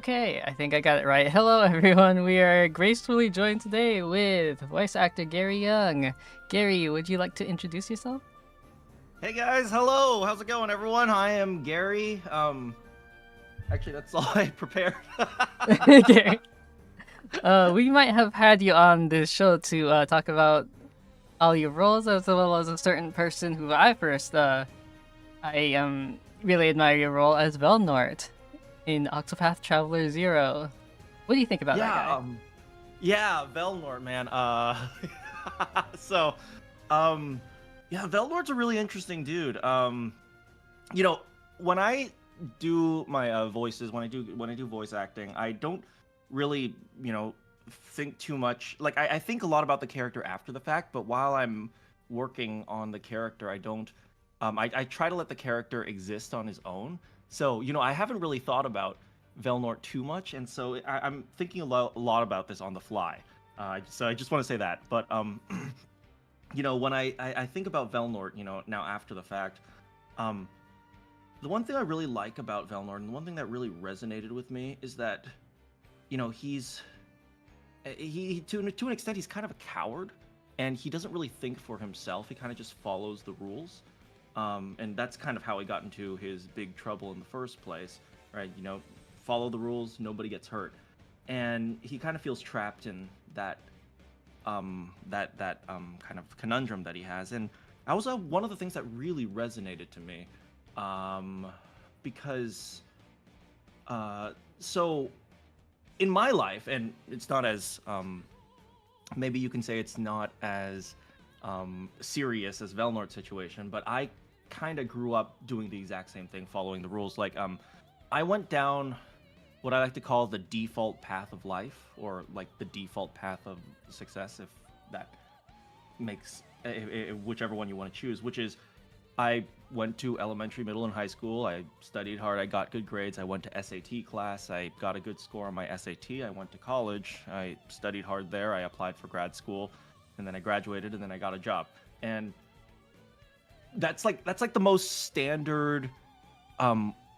Okay, I think I got it right. Hello, everyone. We are gracefully joined today with voice actor Gary Yeung. Gary, would you like to introduce yourself? Hey guys, hello. How's it going, everyone? I am Gary. Actually, that's all I prepared. Gary, we might have had you on this show to talk about all your roles, as well as a certain person who I really admire your role as Velnort in Octopath Traveler Zero. What do you think about that yeah, guy? yeah, Velnort, man. So, um, yeah, Velnort's a really interesting dude. You know, when I do my voices, when I do voice acting, I don't really, think too much. Like, I think a lot about the character after the fact, but while I'm working on the character, I don't. I try to let the character exist on his own. So, I haven't really thought about Velnort too much, and so I'm thinking a lot about this on the fly. So I just want to say that. But when I think about Velnort, now after the fact, um, the one thing I really like about Velnort, and the one thing that really resonated with me, is that he's he to an extent he's kind of a coward, and he doesn't really think for himself. He kind of just follows the rules, and that's kind of how he got into his big trouble in the first place, right? Follow the rules, nobody gets hurt, and he kind of feels trapped in that kind of conundrum that he has. And that was one of the things that really resonated to me, um, because so in my life, and it's not as maybe you can say it's not as serious as Velnort's situation, but I kind of grew up doing the exact same thing, following the rules. Like, I went down what I like to call the default path of life, or like the default path of success, if that makes whichever one you want to choose, which is I went to elementary, middle, and high school. I studied hard. I got good grades. I went to SAT class. I got a good score on my SAT. I went to college. I studied hard there. I applied for grad school, and then I graduated, and then I got a job. And that's like the most standard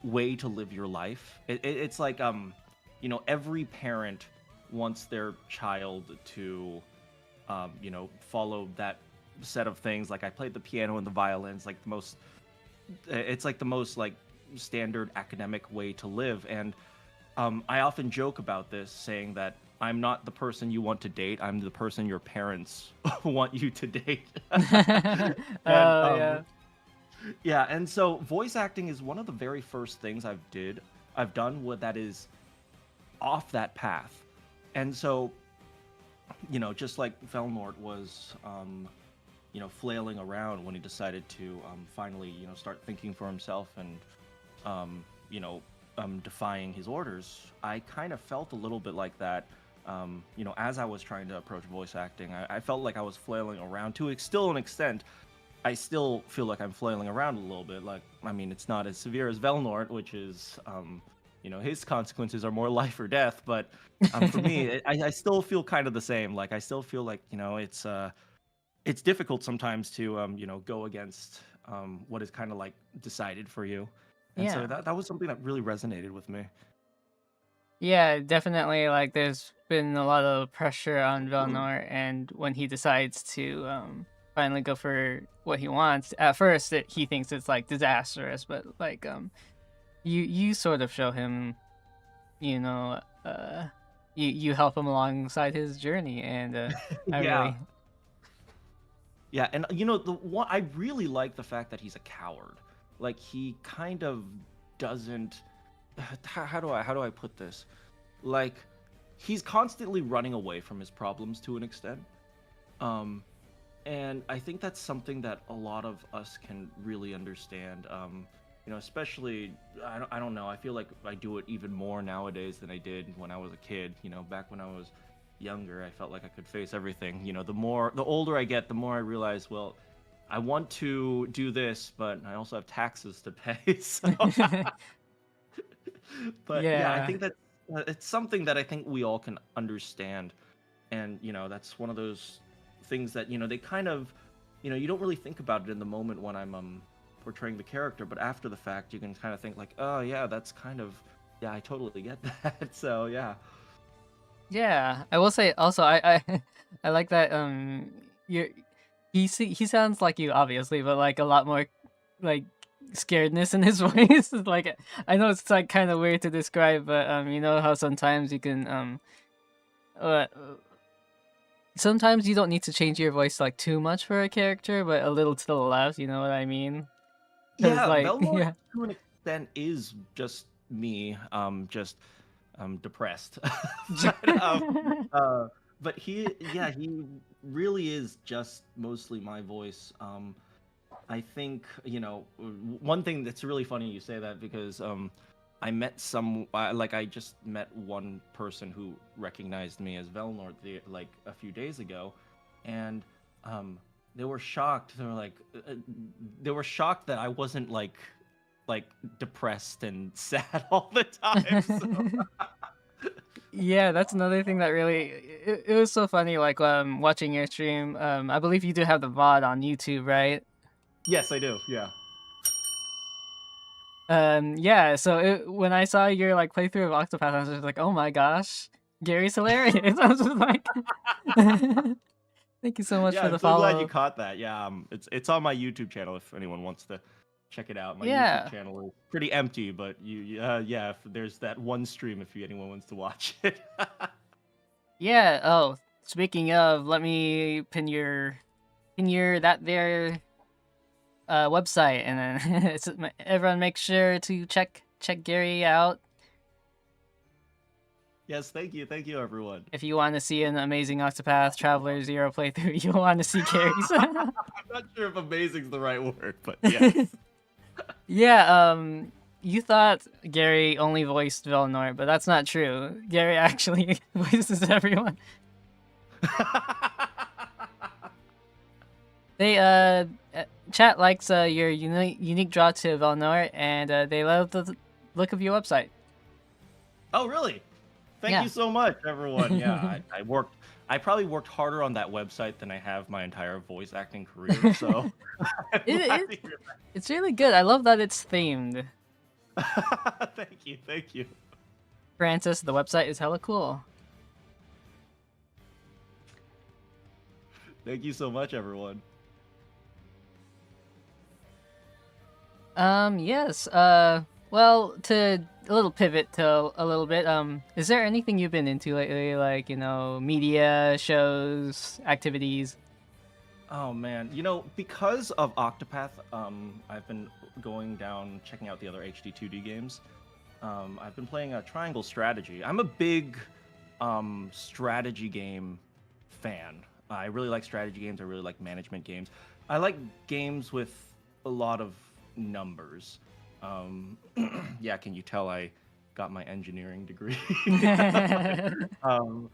way to live your life. It's like every parent wants their child to follow that set of things. Like, I played the piano and the violins, like the most like standard academic way to live. And I often joke about this, saying that I'm not the person you want to date, I'm the person your parents want you to date. And Oh yeah. yeah, and so voice acting is one of the very first things I've done what that is off that path. And so, just like Velnort was flailing around when he decided to finally, start thinking for himself and, defying his orders. I kind of felt a little bit like that, as I was trying to approach voice acting. I felt like I was flailing around to still an extent. I still feel like I'm flailing around a little bit. Like, I mean, it's not as severe as Velnort, which is, his consequences are more life or death. But for me, I still feel kind of the same. Like, I still feel like, it's difficult sometimes to go against what is kind of like decided for you. And so Yeah. that was something that really resonated with me. Yeah, definitely. Like, there's been a lot of pressure on Velnor, and when he decides to finally go for what he wants, at first he thinks it's like disastrous, but like you sort of show him, you know, you help him alongside his journey, and I Yeah. really Yeah, and the one I really like the fact that he's a coward. Like, he kind of doesn't how do I put this? Like, he's constantly running away from his problems to an extent. Um and I think that's something that a lot of us can really understand. Especially, I don't know. I feel like I do it even more nowadays than I did when I was a kid. Back when I was younger, I felt like I could face everything. The older I get, the more I realize, well, I want to do this, but I also have taxes to pay. So, but yeah, I yeah. think that it's something that I think we all can understand. And that's one of those things that they kind of you don't really think about it in the moment when I'm portraying the character, but after the fact you can kind of think like, oh yeah, that's kind of yeah, I totally get that. So yeah. Yeah, I will say also I I like that you he sounds like you obviously, but like a lot more like scaredness in his voice. Like I know it's like kind of weird to describe, but you know how sometimes you can uh, sometimes you don't need to change your voice like too much for a character, but a little to the left, you know what I mean? Cuz Yeah, like Velmort yeah. to an extent is just me, just depressed. but uh, but yeah, he really is just mostly my voice. I think one thing that's really funny you say that because I met like I just met one person who recognized me as Velnort like a few days ago, and um, they were shocked. They were shocked that I wasn't like depressed and sad all the time. So Yeah, that's another thing that really it was so funny like watching your stream. I believe you do have the VOD on YouTube, right? yes, I do. Yeah. Yeah, so when I saw your like playthrough of Octopath, I was just like, "Oh my gosh, Gary's hilarious." I was just like, "Thank you so much Yeah, for I'm the so glad you follow." caught that. Yeah, it's on my YouTube channel if anyone wants to check it out. My YouTube Yeah. channel is pretty empty, but yeah, if there's that one stream if anyone wants to watch it. Yeah. Oh, speaking of, let me pin your that there website, and then everyone make sure to check Gary out Yes, thank you, everyone. if you want to see an amazing Octopath Traveler Zero playthrough. You'll want to see Gary's. I'm not sure if amazing is the right word, but yes. Yeah, you thought Gary only voiced Velnor, but that's not true. Gary actually voices everyone. They chat likes your unique draw to Velnor, and they love the look of your website. Oh, really? Thank Yeah. you so much, everyone. Yeah, I probably worked harder on that website than I have my entire voice acting career. So I'm it, glad it to hear it's really good. I love that it's themed. that. Thank you. Francis, the website is hella cool. Thank you so much, everyone. Yes. Well, to a little pivot to a little bit. Is there anything you've been into lately, like media, shows, activities? Oh man, because of Octopath, I've been going down checking out the other HD2D games. I've been playing a Triangle Strategy. I'm a big strategy game fan. I really like strategy games. I really like management games. I like games with a lot of numbers. Yeah, can you tell I got my engineering degree? um,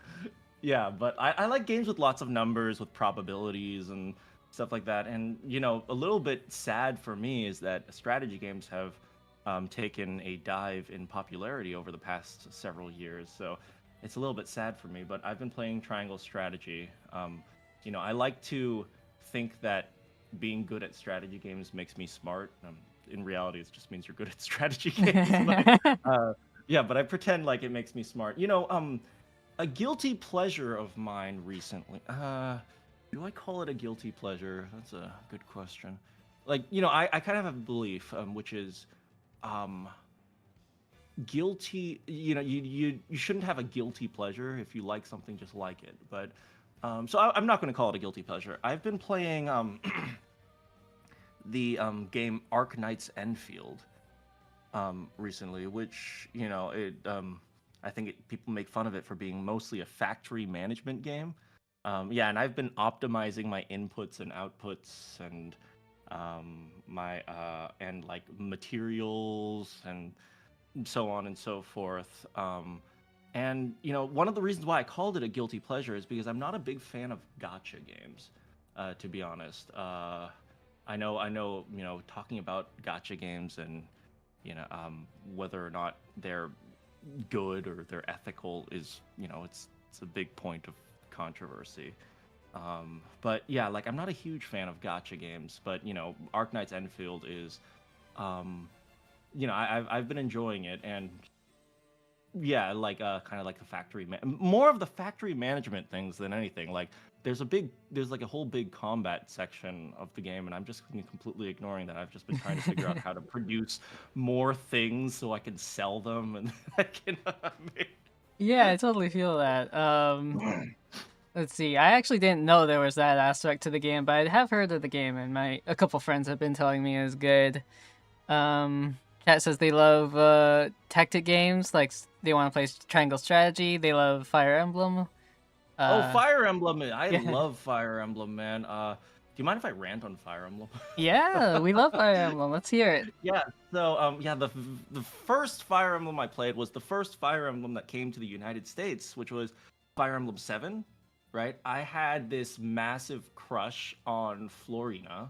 yeah, but I like games with lots of numbers, with probabilities and stuff like that. And a little bit sad for me is that strategy games have taken a dive in popularity over the past several years. So it's a little bit sad for me. But I've been playing Triangle Strategy. I like to think that being good at strategy games makes me smart. In reality, it just means you're good at strategy games. Yeah, but I pretend like it makes me smart. A guilty pleasure of mine recently. Do I call it a guilty pleasure? That's a good question. Like, I kind of have a belief, which is, um, guilty. You shouldn't have a guilty pleasure. If you like something, just like it. But, so I'm not going to call it a guilty pleasure. I've been playing the game Ark Knights Enfield recently, which I think people make fun of it for being mostly a factory management game. Yeah, and I've been optimizing my inputs and outputs and my and like materials and so on and so forth. And one of the reasons why I called it a guilty pleasure is because I'm not a big fan of gotcha games, to be honest. I know, talking about gotcha games and whether or not they're good or they're ethical is, it's a big point of controversy. But yeah, like I'm not a huge fan of gotcha games, but Ark Knights Enfield is, I've been enjoying it, and yeah, like kind of like the more of the factory management things than anything. Like there's like a whole big combat section of the game, and I'm just completely ignoring that. I've just been trying to figure out how to produce more things so I can sell them, and I can make... Yeah, I totally feel that. Let's see. I actually didn't know there was that aspect to the game, but I have heard of the game, and my a couple friends have been telling me it's good. Chat says they love tactic games, like they want to play Triangle Strategy. They love Fire Emblem. Oh, Uh, Fire Emblem! I yeah, love Fire Emblem, man. Do you mind if I rant on Fire Emblem? yeah, we love Fire Emblem. Let's hear it. Yeah. So yeah, the first Fire Emblem I played was the first Fire Emblem that came to the United States, which was Fire Emblem 7, right? I had this massive crush on Florina,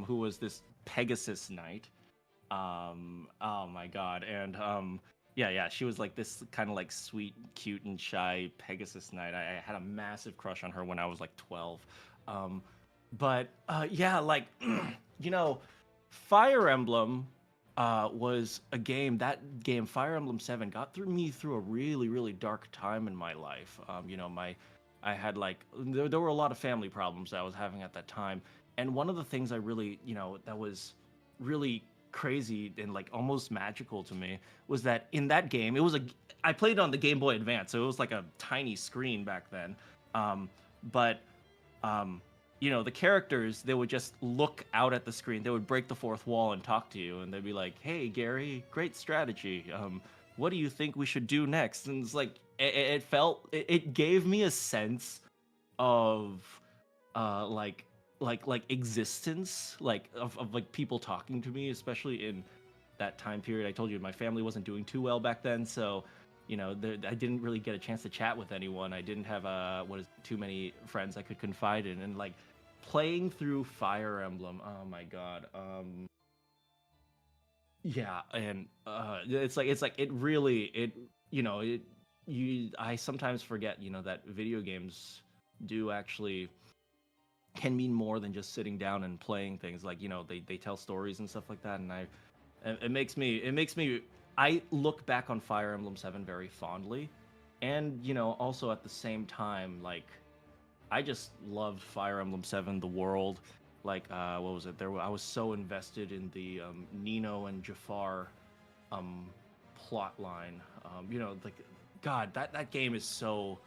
who was this Pegasus knight. Oh my god. And yeah, she was like this kind of like sweet, cute, and shy Pegasus knight. I had a massive crush on her when I was like 12. But yeah, like you know, Fire Emblem was a game. That game, Fire Emblem 7, got through me through a really, really dark time in my life. I had like there were a lot of family problems that I was having at that time, and one of the things I really, that was really crazy and like almost magical to me was that in that game, I played it on the Game Boy Advance, so it was like a tiny screen back then. But the characters, they would just look out at the screen. They would break the fourth wall and talk to you, and they'd be like, "Hey, Gary, great strategy. What do you think we should do next?" And it's like it gave me a sense of like existence, like of like people talking to me, especially in that time period. I told you my family wasn't doing too well back then, so I didn't really get a chance to chat with anyone. I didn't have too many friends I could confide in, and like playing through Fire Emblem. Oh my god. Yeah, and it's like it really it you know it you I sometimes forget that video games do actually can mean more than just sitting down and playing things. Like they tell stories and stuff like that, and it makes me I look back on Fire Emblem 7 very fondly, and also at the same time, like I just loved Fire Emblem 7, the world. Like what was it? I was so invested in the Nino and Jafar plot line. Like God, that game is so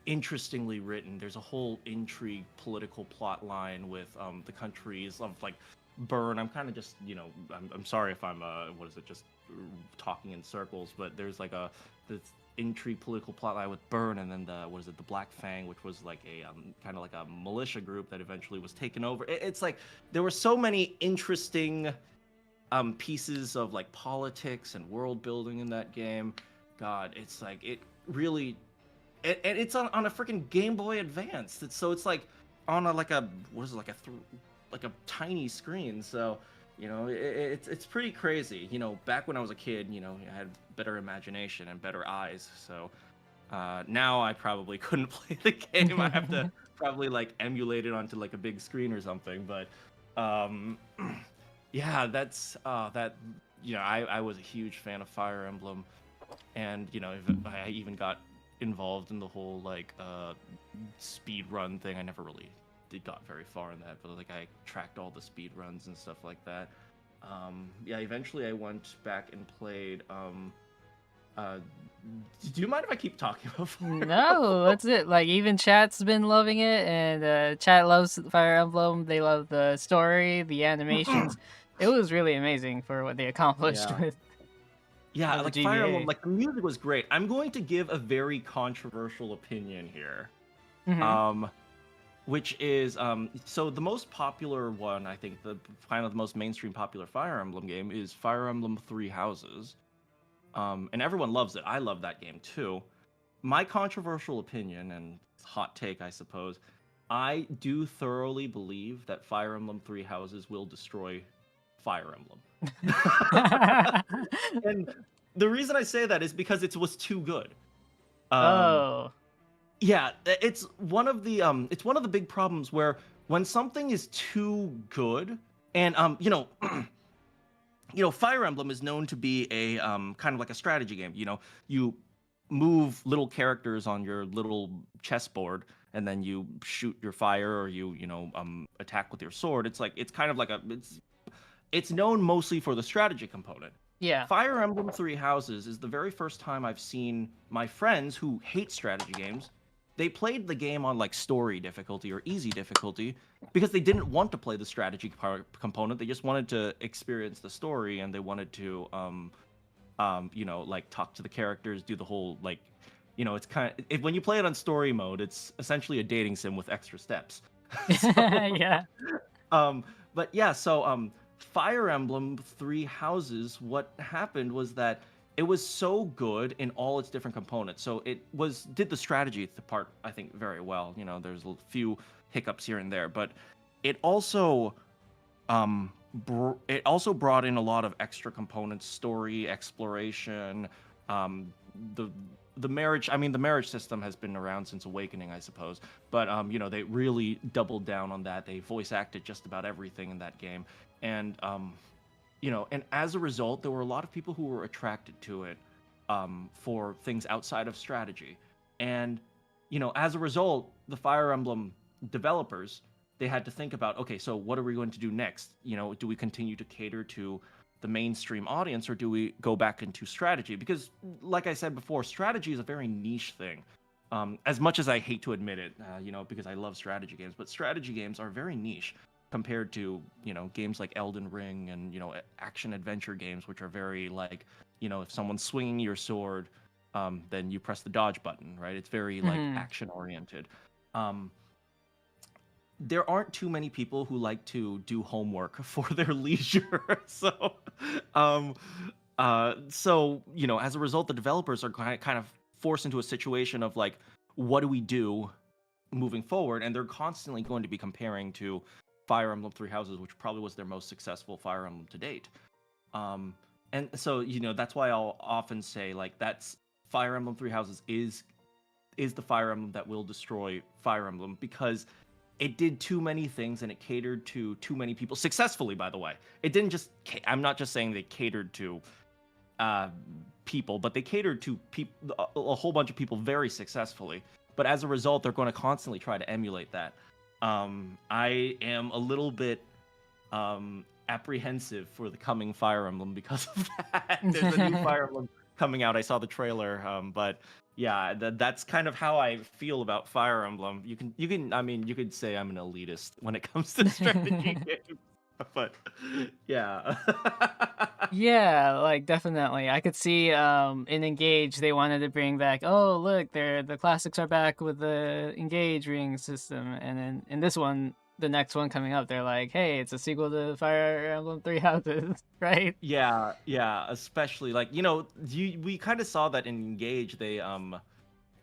interestingly written. There's a whole intrigue, political plot line with the countries of like Burn. I'm kind of just I'm sorry if I'm what is it, just talking in circles, but there's like this intrigue political plot line with Burn, and then the Black Fang, which was like a kind of like a militia group that eventually was taken over. It's like there were so many interesting pieces of like politics and world building in that game. God, it's like it really and it's on a freaking Game Boy Advance. It's like on a like a what is it, like a tiny screen. So it's pretty crazy. Back when I was a kid, I had better imagination and better eyes. So now I probably couldn't play the game. I have to probably like emulate it onto like a big screen or something. But yeah, that's that. I was a huge fan of Fire Emblem, and I even got involved in the whole like speed run thing. I never really got very far in that, but like I tracked all the speed runs and stuff like that. Yeah, eventually I went back and played do you mind if I keep talking about Fire No, that's it. Like even chat's been loving it, and chat loves Fire Emblem. They love the story, the animations. Emblem? It was really amazing for what they accomplished Yeah. with Yeah, the like Fire Emblem, GBA. like the music was great. I'm going to give a very controversial opinion here. Hmm. Um, which is so the most popular one, I think the kind of the most mainstream popular Fire Emblem game is Fire Emblem Three Houses. And everyone loves it. I love that game too. My controversial opinion and hot take, I suppose, I do thoroughly believe that Fire Emblem Three Houses will destroy Fire Emblem. And the reason I say that is because it was too good. Um, Oh, yeah, it's one of the big problems where when something is too good, and Fire Emblem is known to be a kind of like a strategy game. You move little characters on your little chessboard, and then you shoot your fire, or you attack with your sword. It's kind of like it's known mostly for the strategy component. Yeah. Fire Emblem Three Houses is the very first time I've seen my friends who hate strategy games. They played the game on like story difficulty or easy difficulty because they didn't want to play the strategy component. They just wanted to experience the story, and they wanted to like talk to the characters, do the whole like, it's kind of when you play it on story mode, it's essentially a dating sim with extra steps. So, Yeah. um, but yeah, so Fire Emblem Three Houses, what happened was that it was so good in all its different components. So it did the strategy part, I think, very well. There's a few hiccups here and there, but it also brought in a lot of extra components, story, exploration, the the marriage. I mean, the marriage system has been around since Awakening, I suppose, but they really doubled down on that. They voice acted just about everything in that game, and and as a result, there were a lot of people who were attracted to it for things outside of strategy. And, as a result, the Fire Emblem developers, they had to think about, okay, so what are we going to do next? Do we continue to cater to the mainstream audience, or do we go back into strategy? Because, like I said before, strategy is a very niche thing. As much as I hate to admit it, because I love strategy games, but strategy games are very niche compared to games like Elden Ring and action adventure games, which are very like if someone's swinging your sword, then you press the dodge button, right? It's very like Hmm. action oriented. There aren't too many people who like to do homework for their leisure, um, as a result, the developers are kind of forced into a situation of like, what do we do moving forward? And they're constantly going to be comparing to Fire Emblem Three Houses, which probably was their most successful Fire Emblem to date. And so that's why I'll often say like that's Fire Emblem Three Houses is the Fire Emblem that will destroy Fire Emblem, because it did too many things and it catered to too many people successfully. By the way, it didn't just. I'm not just saying they catered to people, but they catered to a whole bunch of people very successfully. But as a result, they're going to constantly try to emulate that. I am a little bit apprehensive for the coming Fire Emblem because of that. There's a new Fire Emblem coming out. I saw the trailer, but yeah, that's kind of how I feel about Fire Emblem. I mean, you could say I'm an elitist when it comes to strategy games, but yeah. Yeah, like definitely. I could see in Engage they wanted to bring back, oh look, the classics are back with the Engage ring system, and then in this one, the next one coming up, they're like, hey, it's a sequel to Fire Emblem Three Houses, right? Yeah, yeah, especially like, we kind of saw that in Engage. They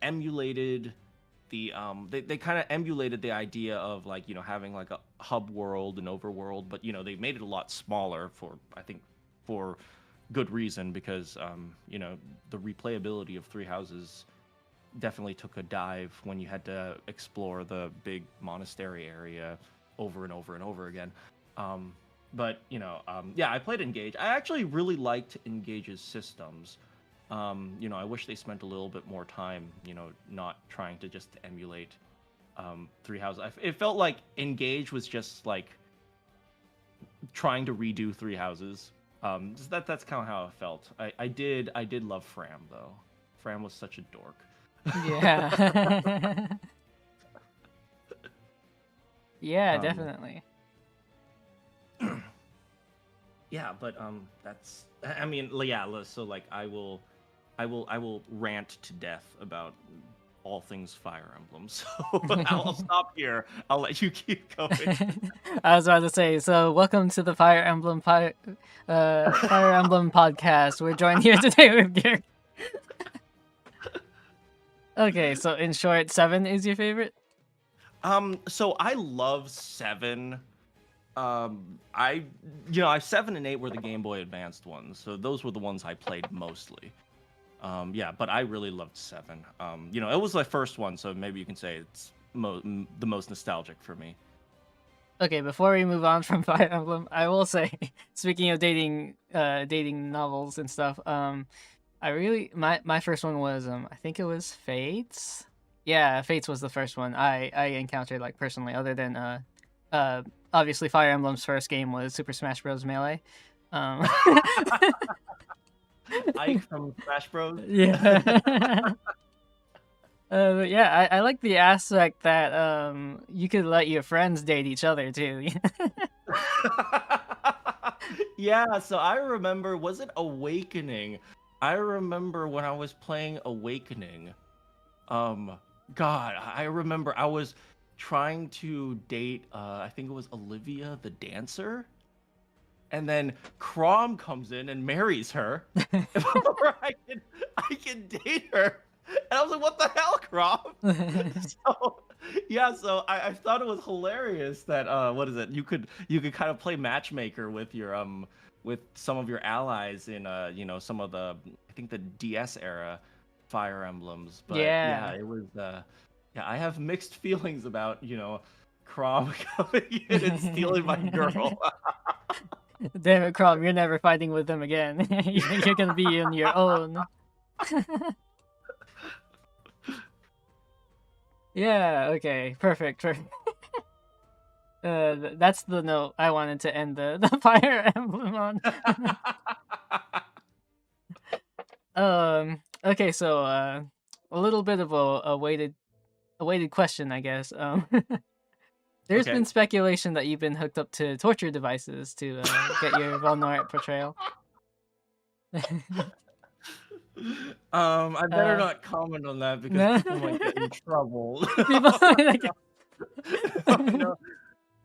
emulated they kind of emulated the idea of like, having like a hub world and overworld, but they made it a lot smaller, for I think for good reason, because the replayability of Three Houses definitely took a dive when you had to explore the big monastery area over and over and over again. But yeah, I played Engage. I actually really liked Engage's systems. I wish they spent a little bit more time, not trying to just emulate Three Houses. It felt like Engage was just like trying to redo Three Houses. That's kind of how it felt. I did love Fram though. Fram was such a dork. Yeah. Yeah, um, definitely. yeah, but that's. I mean, yeah. So like, I will rant to death about all things Fire Emblem. So I'll stop here. I'll let you keep going. I was about to say, so welcome to the Fire Emblem podcast. We're joined here today with Gary. Okay, so in short, 7 is your favorite? So I love 7. I 7 and 8 were the Game Boy Advanced ones, so those were the ones I played mostly. Yeah, but I really loved 7. It was my first one, so maybe you can say it's the most nostalgic for me. Okay, before we move on from Fire Emblem, I will say, speaking of dating novels and stuff, I really my first one was I think it was Fates. Yeah, Fates was the first one I encountered like personally, other than uh obviously Fire Emblem's first game was Super Smash Bros. Melee. Um, Ike from Smash Bros. yeah. But yeah, I like the aspect that you could let your friends date each other too. Yeah, so I remember, was it Awakening? I remember when I was playing Awakening. Um, God, I remember I was trying to date, I think it was Olivia the dancer, and then Crom comes in and marries her before I can date her. And I was like, what the hell, Crom? So yeah, so I thought it was hilarious that what is it? You could kind of play matchmaker with your with some of your allies in some of the, I think, the DS era Fire Emblems. But yeah, Yeah. it was yeah, I have mixed feelings about, Crom coming in and stealing my girl. Damn it, Crom, you're never fighting with them again. You're gonna be on your own. Yeah, okay, perfect. That's the note I wanted to end the Fire Emblem on. Okay, so a little bit of a weighted question, I guess. There's been Okay. speculation that you've been hooked up to torture devices to get your Valorant portrayal. I better uh, not comment on that because no, people might get in trouble. people like,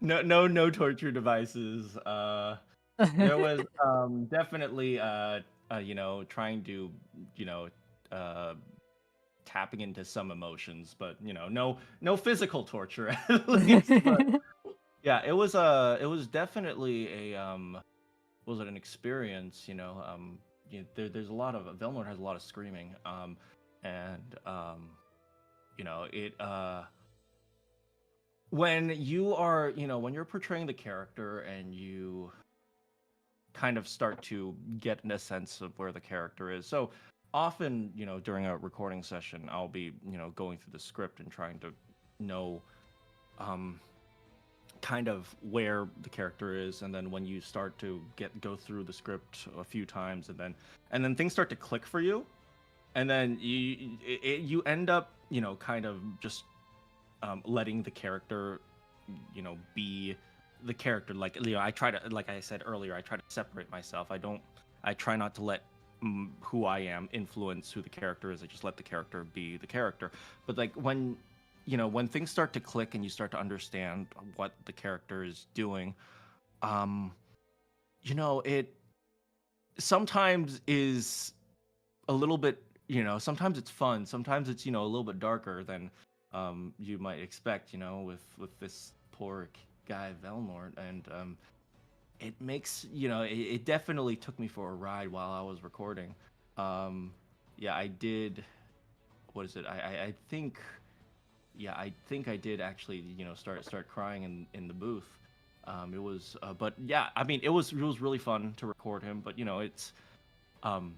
No, no torture devices. There was definitely trying to, you know uh tapping into some emotions, but no physical torture at least. But yeah, it was definitely a was it an experience, there's a lot of Velnor has a lot of screaming, and it when you are, when you're portraying the character and you kind of start to get in a sense of where the character is. So often, during a recording session, I'll be, going through the script and trying to know um kind of where the character is, and then when you start to go through the script a few times, and then things start to click for you, and then you end up, kind of just letting the character, be the character. Like, I try to, like I said earlier, I try to separate myself. I try not to let who I am influence who the character is. I just let the character be the character. But like when things start to click and you start to understand what the character is doing, um it sometimes is a little bit, sometimes it's fun, sometimes it's, a little bit darker than you might expect, with this poor guy Velnort. And it makes, it definitely took me for a ride while I was recording. Yeah, I did. What is it? I think, yeah, I think I did actually, start crying in the booth. It was, but yeah, I mean, it was really fun to record him. But it's um,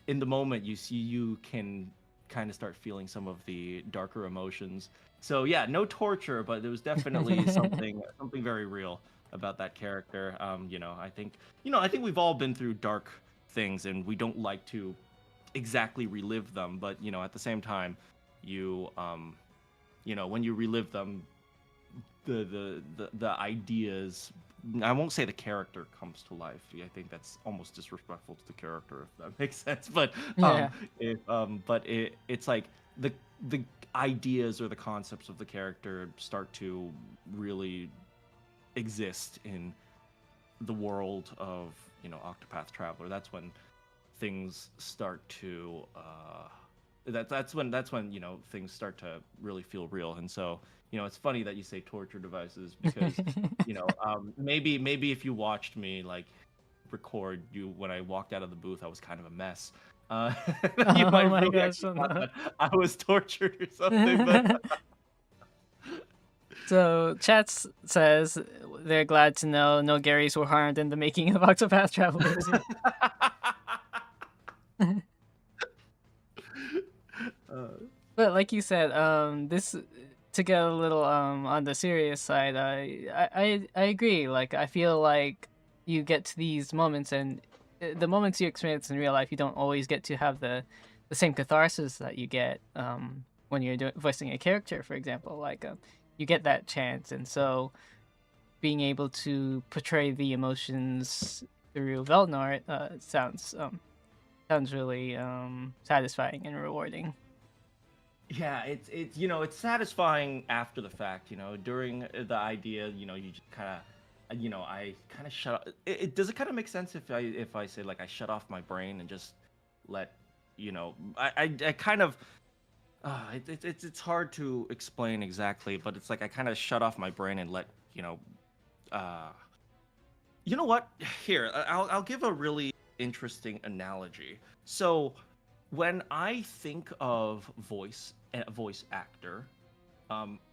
in the moment you can kind of start feeling some of the darker emotions. So yeah, no torture, but there was definitely something very real about that character. I think we've all been through dark things, and we don't like to exactly relive them. But at the same time, you when you relive them, the ideas, I won't say the character comes to life. I think that's almost disrespectful to the character, if that makes sense. But yeah. it's like the ideas or the concepts of the character start to really exist in the world of, Octopath Traveler. That's when things start to that's when things start to really feel real. And so, it's funny that you say torture devices, because maybe if you watched me like record you when I walked out of the booth, I was kind of a mess. uh you Oh might my really gosh. actually Oh thought no. that I was tortured or something. But So says they're glad to know no Garys were harmed in the making of Octopath Travelers. uh, But like you said, this to get a little on the serious side, I agree. Like I feel like you get to these moments, and the moments you experience in real life, you don't always get to have the same catharsis that you get when you're voicing a character, for example. Like you get that chance, and so being able to portray the emotions through Velnor sounds really satisfying and rewarding. Yeah, it's it's satisfying after the fact. During the idea, you just kind of, I kind of shut. Does it kind of make sense if I say like I shut off my brain and just let, I kind of. It's hard to explain exactly, but it's like I kind of shut off my brain and let uh, you know what? Here, I'll give a really interesting analogy. So, when I think of a voice actor,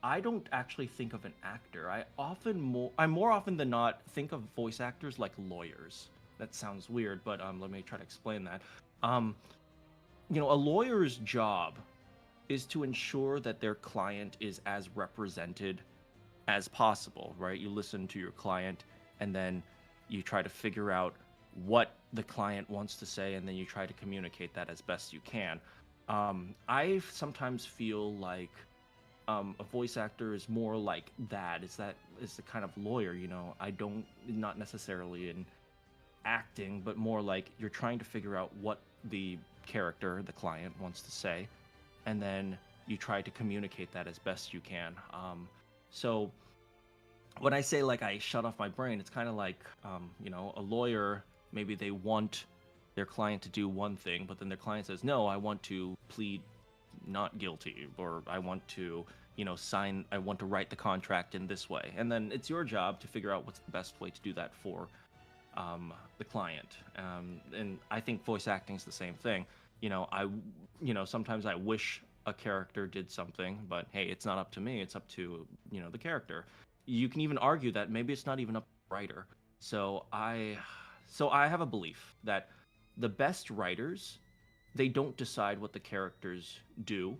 I don't actually think of an actor. I more often than not think of voice actors like lawyers. That sounds weird, but let me try to explain that. Um, a lawyer's job is to ensure that their client is as represented as possible, right? You listen to your client and then you try to figure out what the client wants to say and then you try to communicate that as best you can. I sometimes feel like a voice actor is more like that. Is the kind of lawyer, I don't, not necessarily in acting, but more like you're trying to figure out what the character, the client, wants to say, and then you try to communicate that as best you can. So when I say like I shut off my brain, it's kind of like a lawyer. Maybe they want their client to do one thing, but then their client says, "No, I want to plead not guilty," or "I want to, sign. I want to write the contract in this way." And then it's your job to figure out what's the best way to do that for the client. And I think voice acting is the same thing. Sometimes I wish a character did something, but hey, it's not up to me. It's up to the character. You can even argue that maybe it's not even up to the writer. So I have a belief that the best writers, they don't decide what the characters do.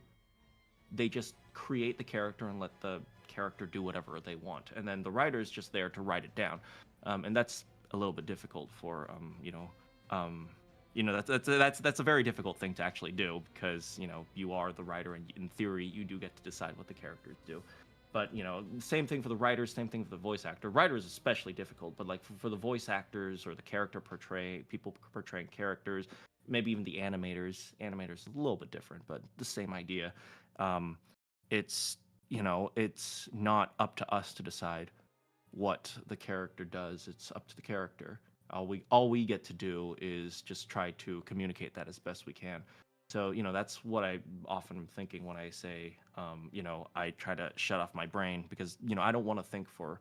They just create the character and let the character do whatever they want, and then the writer is just there to write it down. And that's a little bit difficult for that's a very difficult thing to actually do because you are the writer and in theory you do get to decide what the characters do. But same thing for the writers, same thing for the voice actor. Writers especially difficult, but like for the voice actors or the people portraying characters, maybe even the animators a little bit different, but the same idea. um it's not up to us to decide what the character does. It's up to the character. All we get to do is just try to communicate that as best we can. So that's what I often am thinking when I say I try to shut off my brain because I don't want to think for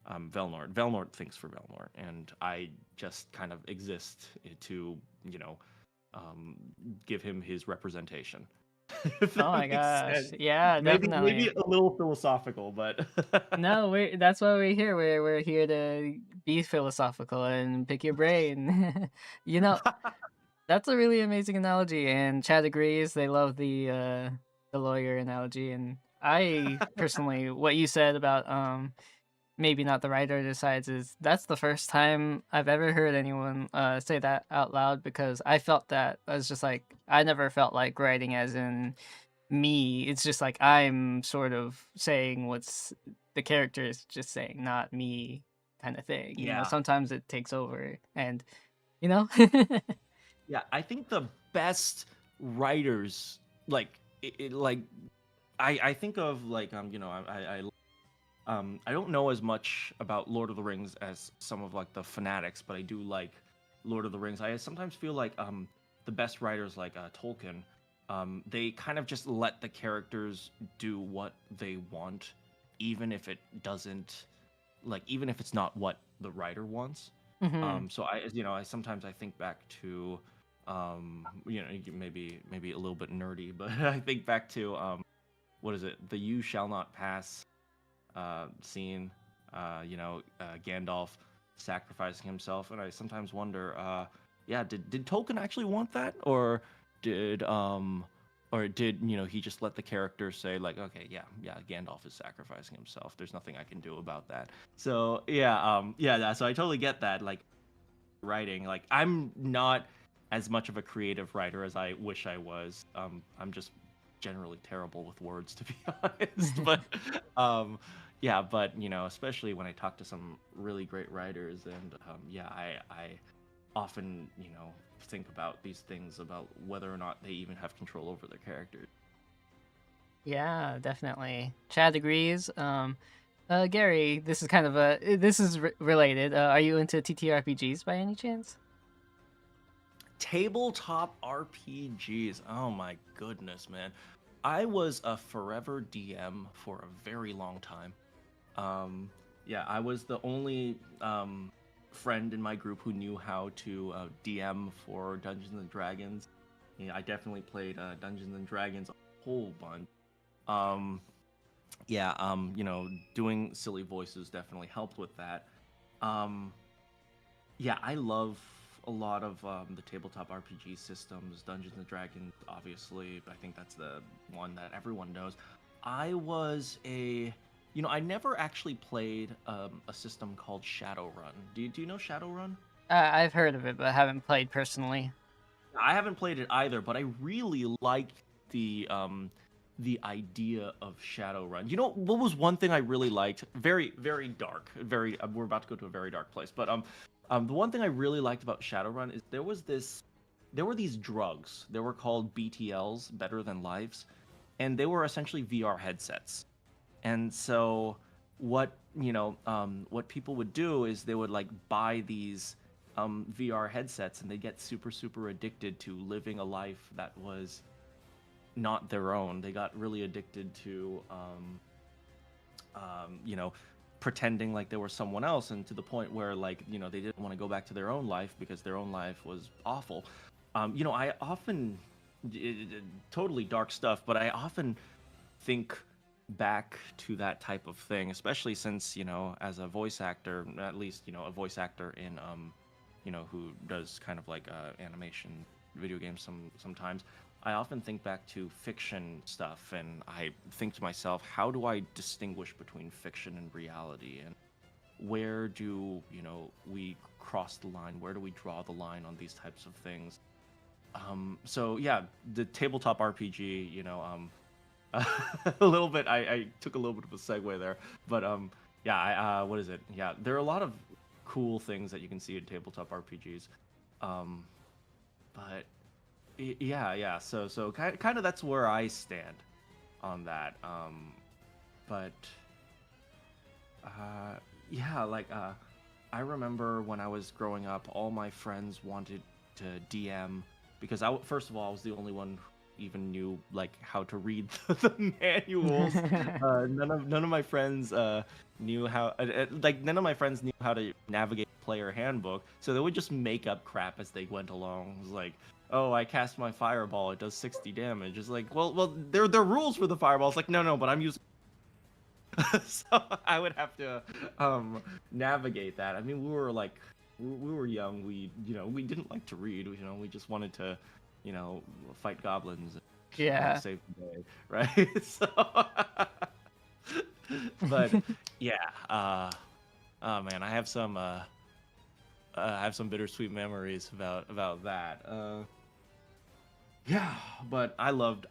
Velnord. Velnord thinks for Velnord, and I just kind of exist to um, give him his representation. If Oh that my makes gosh. sense. Yeah, Maybe definitely. a little philosophical, but No, that's why we're here. We're here to be philosophical and pick your brain. you know, that's a really amazing analogy, and Chad agrees. They love the lawyer analogy, and I personally, what you said about maybe not the writer decides is that's the first time I've ever heard anyone say that out loud because I felt that I was just like I never felt like writing as in me. It's just like I'm sort of saying what's the character is just saying, not me kind of thing. yeah, Sometimes it takes over and you know yeah. I think the best writers, like, like I think of like I don't know as much about Lord of the Rings as some of like the fanatics, but I do like Lord of the Rings. I sometimes feel like the best writers like Tolkien, they kind of just let the characters do what they want, even if it doesn't, like, even if it's not what the writer wants. hmm So I sometimes I think back to maybe a little bit nerdy, but I think back to what is it? The "You Shall Not Pass" scene. Gandalf sacrificing himself, and I sometimes wonder, yeah, did Tolkien actually want that, did um, or did he just let the character say like, okay, yeah, Gandalf is sacrificing himself. There's nothing I can do about that. So yeah. So I totally get that. Like writing, like I'm not as much of a creative writer as I wish I was. I'm just generally terrible with words, to be honest. But um, yeah, but especially when I talk to some really great writers, and yeah, I often think about these things about whether or not they even have control over their characters. Yeah, definitely. Chad agrees. Gary, this is kind of a this is related. Are you into TTRPGs by any chance? Tabletop RPGs. Oh my goodness, man. I was a forever DM for a very long time. Um, yeah, I was the only friend in my group who knew how to DM for Dungeons and Dragons. Yeah, I definitely played Dungeons and Dragons a whole bunch. Um, yeah, doing silly voices definitely helped with that. Um, yeah, I love a lot of the tabletop RPG systems. Dungeons and Dragons, obviously. I think that's the one that everyone knows. I was I never actually played a system called Shadowrun. Do you know Shadowrun? I've heard of it, but I haven't played personally. I haven't played it either, but I really like the idea of Shadowrun. You know what was one thing I really liked? Very very dark. Very we're about to go to a very dark place, but the one thing I really liked about Shadowrun is there were these drugs. They were called BTLs, Better Than Lives, and they were essentially VR headsets. And so what people would do is they would like buy these VR headsets, and they get super super addicted to living a life that was not their own. They got really addicted to pretending like they were someone else, and to the point where like they didn't want to go back to their own life because their own life was awful. I often totally dark stuff, but I often think back to that type of thing, especially since as a voice actor, at least a voice actor in who does kind of like animation video games sometimes. I often think back to fiction stuff, and I think to myself, how do I distinguish between fiction and reality, and where do we cross the line? Where do we draw the line on these types of things? So yeah, the tabletop RPG, a little bit. I took a little bit of a segue there, but yeah. What is it? Yeah, there are a lot of cool things that you can see in tabletop RPGs. Um, but yeah. So kind of that's where I stand on that. But uh, yeah, like I remember when I was growing up, all my friends wanted to DM because first of all, I was the only one who even knew like how to read the manuals. None of my friends knew how like none of my friends knew how to navigate player handbook, so they would just make up crap as they went along. It was like, oh, I cast my fireball, it does 60 damage. It's like, well, there are rules for the fireball. It's like, no, but I'm using so I would have to navigate that. I mean, we were like we were young. We didn't like to read. We just wanted to fight goblins and Yeah. save the day, right? So but yeah, oh man, I have some bittersweet memories about that. Yeah, but I loved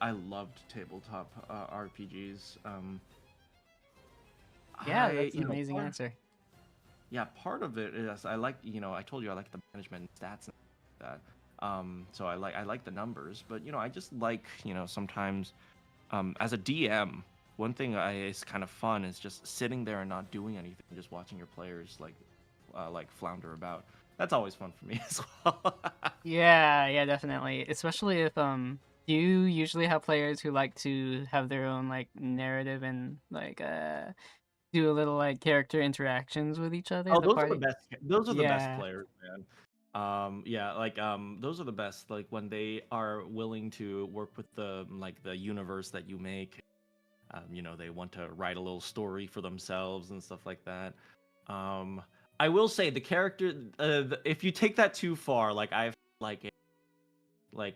tabletop RPGs. Yeah, I that's an amazing answer. Yeah, part of it is I like I told you I like the management stats and that. So I like the numbers, but I just like sometimes as a DM, one thing is kind of fun is just sitting there and not doing anything, just watching your players like flounder about. That's always fun for me as well. Yeah, yeah, definitely. Especially if do you usually have players who like to have their own like narrative and like do a little like character interactions with each other, Oh, the those are the party? best. Those are the best Yeah. players, man. Yeah, like those are the best. Like when they are willing to work with the like the universe that you make. they want to write a little story for themselves and stuff like that. Um, I will say the character, if you take that too far, like I've like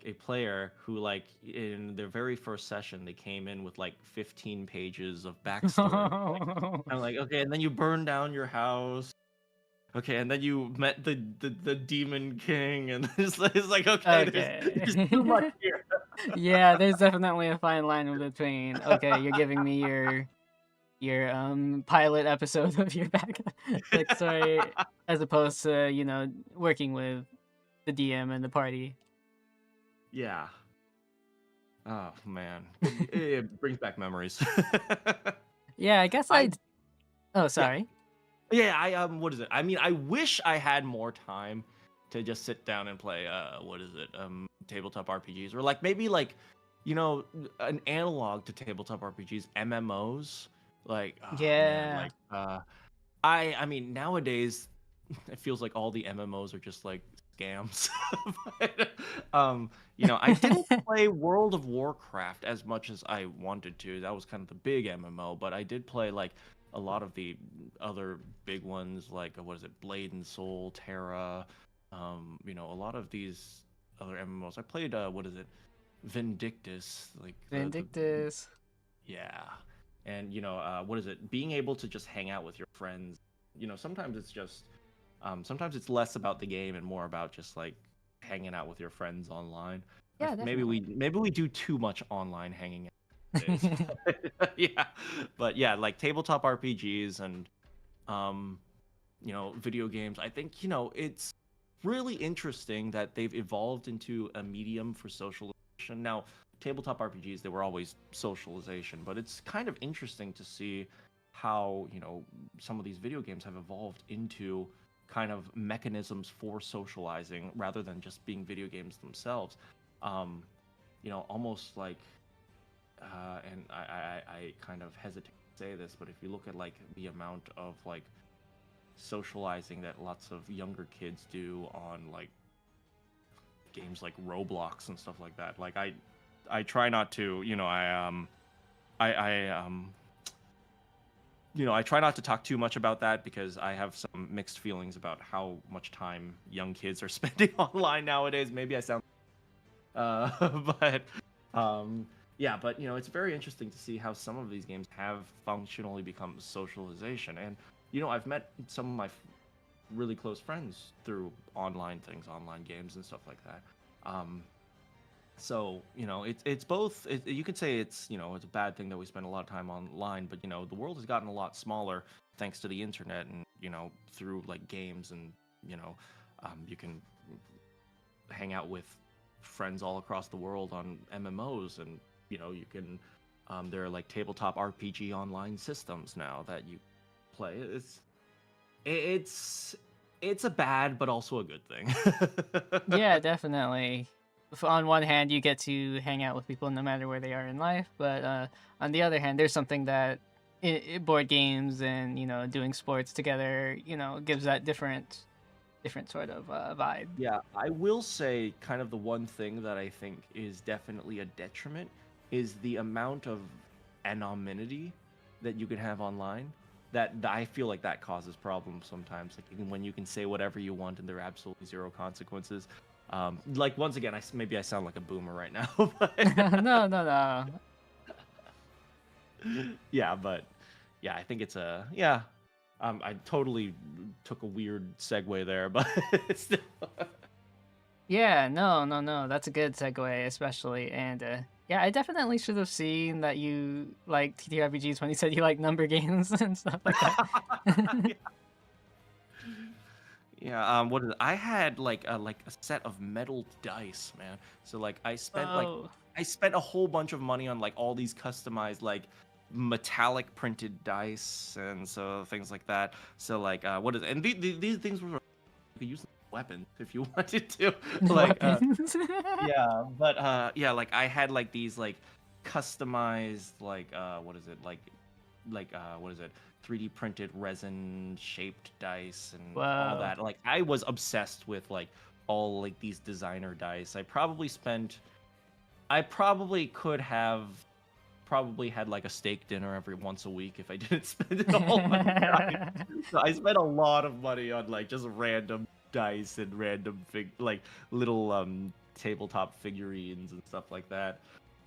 a player who like in their very first session they came in with like 15 pages of backstory. I'm like, okay, and then you burn down your house. Okay, and then you met the Demon King, and it's like, okay, there's too much Okay. here. Yeah, there's definitely a fine line in between. Okay, you're giving me your pilot episode of your backstory as opposed to, working with the DM and the party. Yeah. Oh man, it brings back memories. Yeah, I guess I Oh, Yeah, sorry. yeah. What is it? I mean, I wish I had more time to just sit down and play. What is it? Tabletop RPGs, or like maybe like, you know, an analog to tabletop RPGs, MMOs. Like, oh man, Yeah. like, I mean, nowadays it feels like all the MMOs are just like scams. But, I didn't play World of Warcraft as much as I wanted to. That was kind of the big MMO, but I did play like a lot of the other big ones, like what is it, Blade and Soul, Terra. A lot of these other MMOs. I played what is it, Vindictus, like the Vindictus. yeah. And what is it? Being able to just hang out with your friends. Sometimes it's just sometimes it's less about the game and more about just like hanging out with your friends online. Yeah, definitely. Maybe we do too much online hanging out these days. Yeah. But yeah, like tabletop RPGs and um video games. I think, it's really interesting that they've evolved into a medium for socialization. Now, tabletop RPGs, they were always socialization, but it's kind of interesting to see how, some of these video games have evolved into kind of mechanisms for socializing rather than just being video games themselves. Almost like, and I kind of hesitate to say this, but if you look at like the amount of like socializing that lots of younger kids do on like games like Roblox and stuff like that. Like I try not to, I try not to talk too much about that because I have some mixed feelings about how much time young kids are spending online nowadays. Maybe I sound but yeah, but it's very interesting to see how some of these games have functionally become socialization. And I've met some of my really close friends through online things, online games and stuff like that. So it's both. You could say it's a bad thing that we spend a lot of time online, but the world has gotten a lot smaller thanks to the internet and through like games and you can hang out with friends all across the world on MMOs, and you can there are like tabletop RPG online systems now that you play. It's a bad but also a good thing. Yeah, definitely. On one hand, you get to hang out with people no matter where they are in life, but on the other hand, there's something that board games and doing sports together, gives that different sort of vibe. Yeah, I will say kind of the one thing that I think is definitely a detriment is the amount of anonymity that you can have online. That I feel like that causes problems sometimes. Like even when you can say whatever you want and there are absolutely zero consequences. Like once again, maybe I sound like a boomer right now, but No, no, no. yeah, but yeah, I think it's a yeah. I totally took a weird segue there, but still. Yeah, no, no, no. That's a good segue, especially. And yeah, I definitely should have seen that you like TTRPGs when you said you like number games and stuff like that. Yeah. Yeah, what is it? I had like a set of metal dice, man. So like Oh, I spent a whole bunch of money on like all these customized like metallic printed dice and so things like that. So like what is it? And these things were you could use them as weapons if you wanted to. Like weapons. yeah, but yeah, like I had like these like customized like what is it? What is it? 3D printed resin shaped dice and all Whoa. that. Like I was obsessed with like all like these designer dice. I probably could have probably had like a steak dinner every once a week if I didn't spend it all on dice. So I spent a lot of money on like just random dice and random like little tabletop figurines and stuff like that.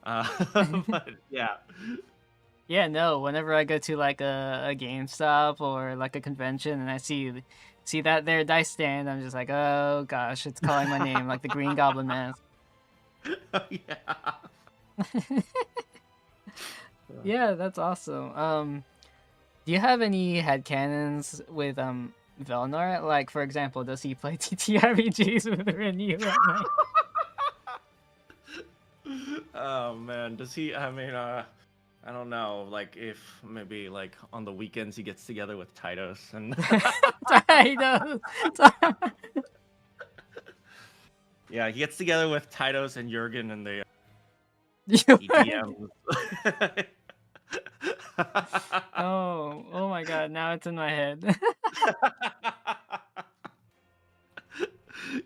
But yeah. Yeah, no, whenever I go to like a GameStop or like a convention and I see that their dice stand, I'm just like, oh gosh, it's calling my name like the Green Goblin mask. Yeah. Yeah, that's awesome. Do you have any headcanons with Velnor? Like for example, does he play TTRPGs with Renew at night? Oh man, does he? I mean, I don't know. Like if maybe like on the weekends he gets together with Titus and Titus. yeah, he gets together with Titus and Jurgen and they You EDM. oh my god, now it's in my head.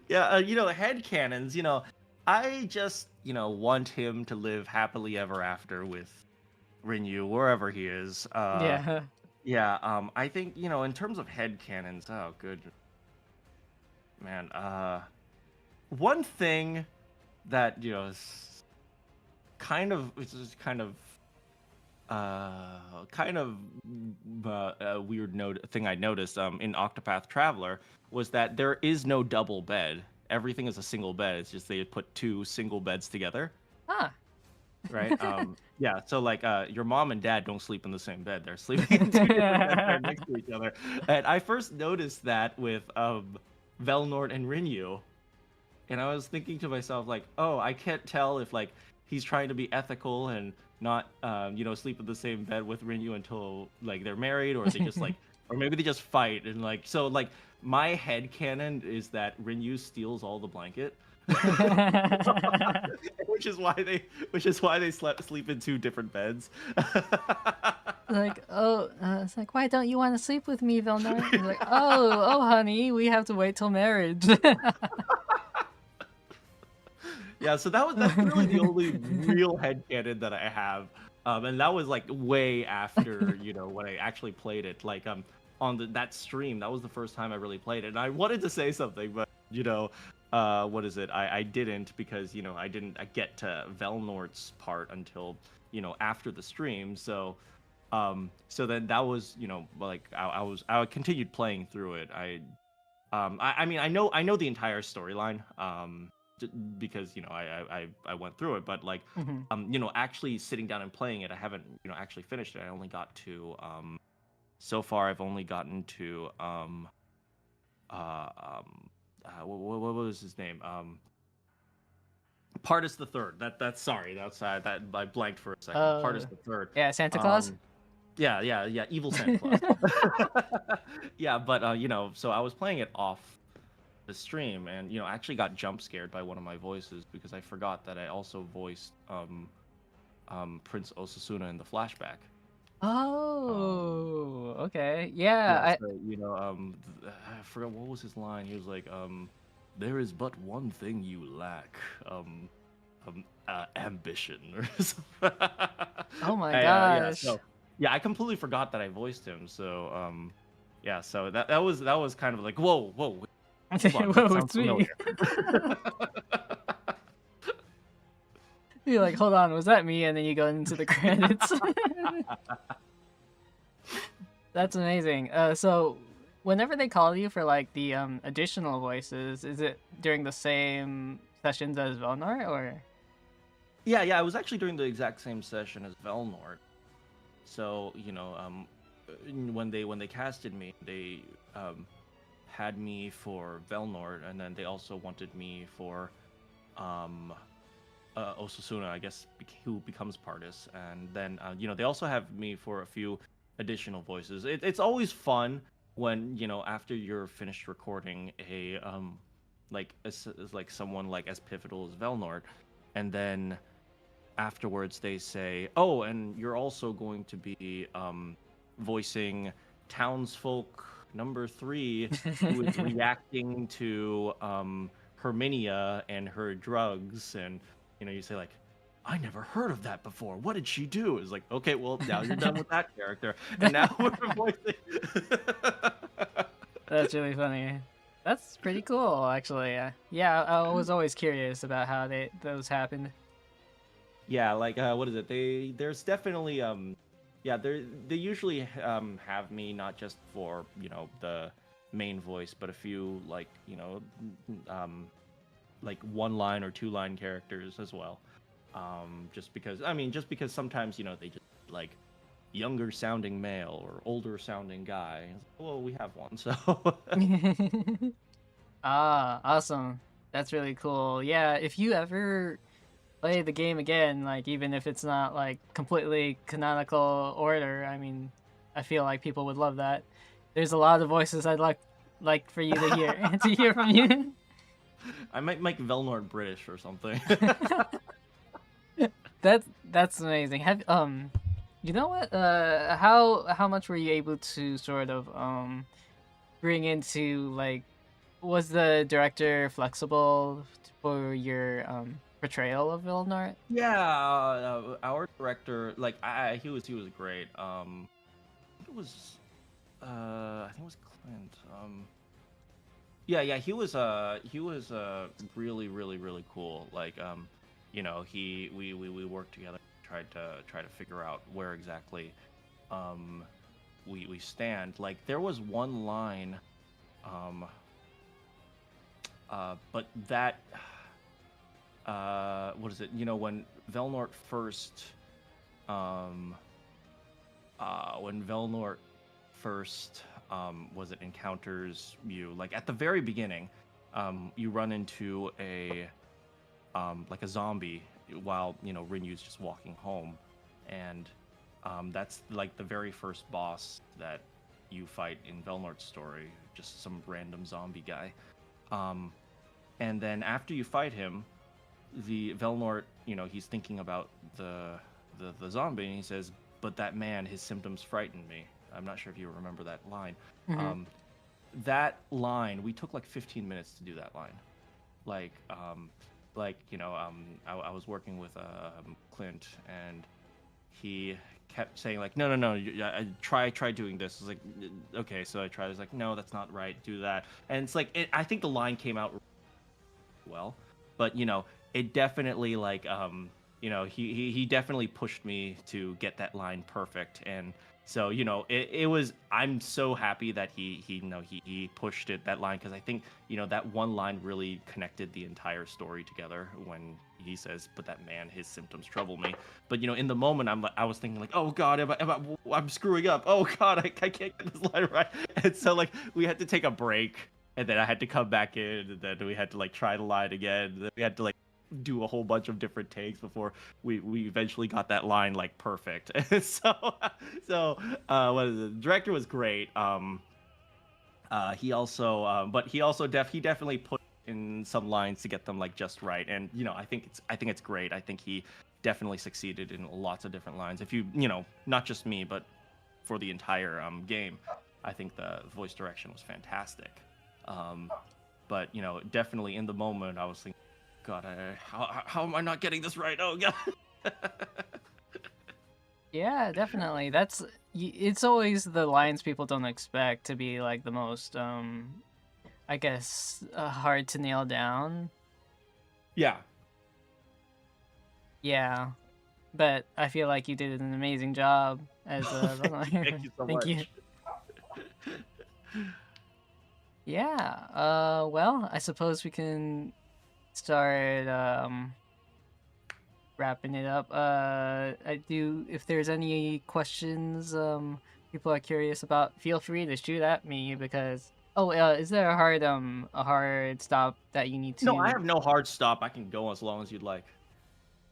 Yeah, head cannons. I just want him to live happily ever after with Rinyu wherever he is. Yeah. Yeah. I think in terms of head cannons. Oh, good man. One thing that is it's just kind of a weird thing I noticed in Octopath Traveler was that there is no double bed. Everything is a single bed. It's just they put two single beds together, Huh. right? Yeah. So like your mom and dad don't sleep in the same bed. They're sleeping in two different beds right next to each other. And I first noticed that with Velnord and Rinyu, and I was thinking to myself like, oh, I can't tell if like he's trying to be ethical and not sleep in the same bed with Rinyu until like they're married, or they just like or maybe they just fight and like so like my head canon is that Rinyu steals all the blanket. which is why they sleep in two different beds. Like, oh, it's like, why don't you want to sleep with me, Vilnar? He's like, oh, honey, we have to wait till marriage. Yeah, so that's really the only real headcanon that I have. And that was like way after, when I actually played it. Like on that stream, that was the first time I really played it. And I wanted to say something, but what is it? I didn't because, I didn't get to Velnord's part until, after the stream. So so then that was, like I continued playing through it. I mean I know the entire storyline. Because I went through it, but like Mhm. actually sitting down and playing it, I haven't actually finished it. I only got to so far I've only gotten to what was his name, Partis the Third. That's sorry, that I blanked for a second. Partis the Third. Yeah, Santa Claus. Yeah, evil Santa Claus. Yeah, but so I was playing it off the stream and I actually got jump scared by one of my voices because I forgot that I also voiced Prince Osasuna in the flashback. Oh, okay. Yeah, Yeah, so I forgot what was his line. He was like, there is but one thing you lack, ambition or something. oh my Yeah, gosh. so yeah, I completely forgot that I voiced him. So yeah, so that was kind of like whoa, hold on, that Whoa, sounds it's me. familiar. You're like, hold on, was that me? And then you go into the credits. That's amazing. So whenever they call you for like the additional voices, is it during the same sessions as Velnar or? Yeah, I was actually doing the exact same session as Velnord. So, when they casted me, they had me for Velnord, and then they also wanted me for Osasuna, I guess, who becomes Partis, and then they also have me for a few additional voices. It's always fun when after you're finished recording a like someone like as pivotal as Velnord, and then afterwards they say, oh, and you're also going to be voicing townsfolk number 3 who is reacting to Herminia and her drugs, and you say like, I never heard of that before. What did she do? It's like, okay, well, now you're done with that character, and now we're voicing. That's really funny. That's pretty cool, actually. Yeah, I was always curious about how those happened. Yeah, like what is it? There's definitely yeah, they usually have me not just for, the main voice, but a few like, like one line or two line characters as well. Just because sometimes, they just like younger sounding male or older sounding guy. Well, we have one, so Ah, awesome. That's really cool. Yeah, if you ever play the game again, like even if it's not like completely canonical order, I mean, I feel like people would love that. There's a lot of voices I'd like for you to hear to hear from you. I might make Velnord British or something. That's amazing. Have you know what? How much were you able to sort of bring into like was the director flexible for your portrayal of Vilnart? Yeah, our director, like, he was great. It was, I think it was Clint. Yeah, he was really, really, really cool. Like, we worked together, try to figure out where exactly, um, we stand. Like, there was one line, um, but that, what is it? When Velnort first, um, when Velnort first, was it encounters you, like at the very beginning, you run into like a zombie while Rinyu's just walking home, and that's like the very first boss that you fight in Velnort's story, just some random zombie guy. Um, and then after you fight him, the Velnort, he's thinking about the zombie, and he says, "But that man, his symptoms frightened me." I'm not sure if you remember that line. Mm-hmm. Um, that line, we took like 15 minutes to do that line. Like, I was working with Clint, and he kept saying like, "No, no, no, try doing this." It's like, okay, so I tried. It's like, "No, that's not right. Do that." And it's like, I think the line came out well, but it definitely like he definitely pushed me to get that line perfect. And so it was, I'm so happy that he pushed that line, because I think that one line really connected the entire story together when he says, "But that man, his symptoms trouble me." But in the moment, I was thinking like, "Oh God, I'm screwing up. Oh God, I can't get this line right." And so like we had to take a break, and then I had to come back in, and then we had to like try the line again. Then we had to like do a whole bunch of different takes before we eventually got that line like perfect. What is it? The director was great. He also but he definitely put in some lines to get them like just right. And I think it's great. I think he definitely succeeded in lots of different lines. If not just me, but for the entire game, I think the voice direction was fantastic. Um, but definitely in the moment, I was thinking, God, how am I not getting this right? Oh God. Yeah, definitely. It's always the lines people don't expect to be like the most I guess hard to nail down. Yeah. Yeah, but I feel like you did an amazing job as a Thank you so Thank you. much. Yeah. Well, I suppose we can start wrapping it up. I do. If there's any questions, people are curious about, feel free to shoot at me because. Oh, is there a hard stop that you need No, I to? have no hard stop. I can go as long as you'd like.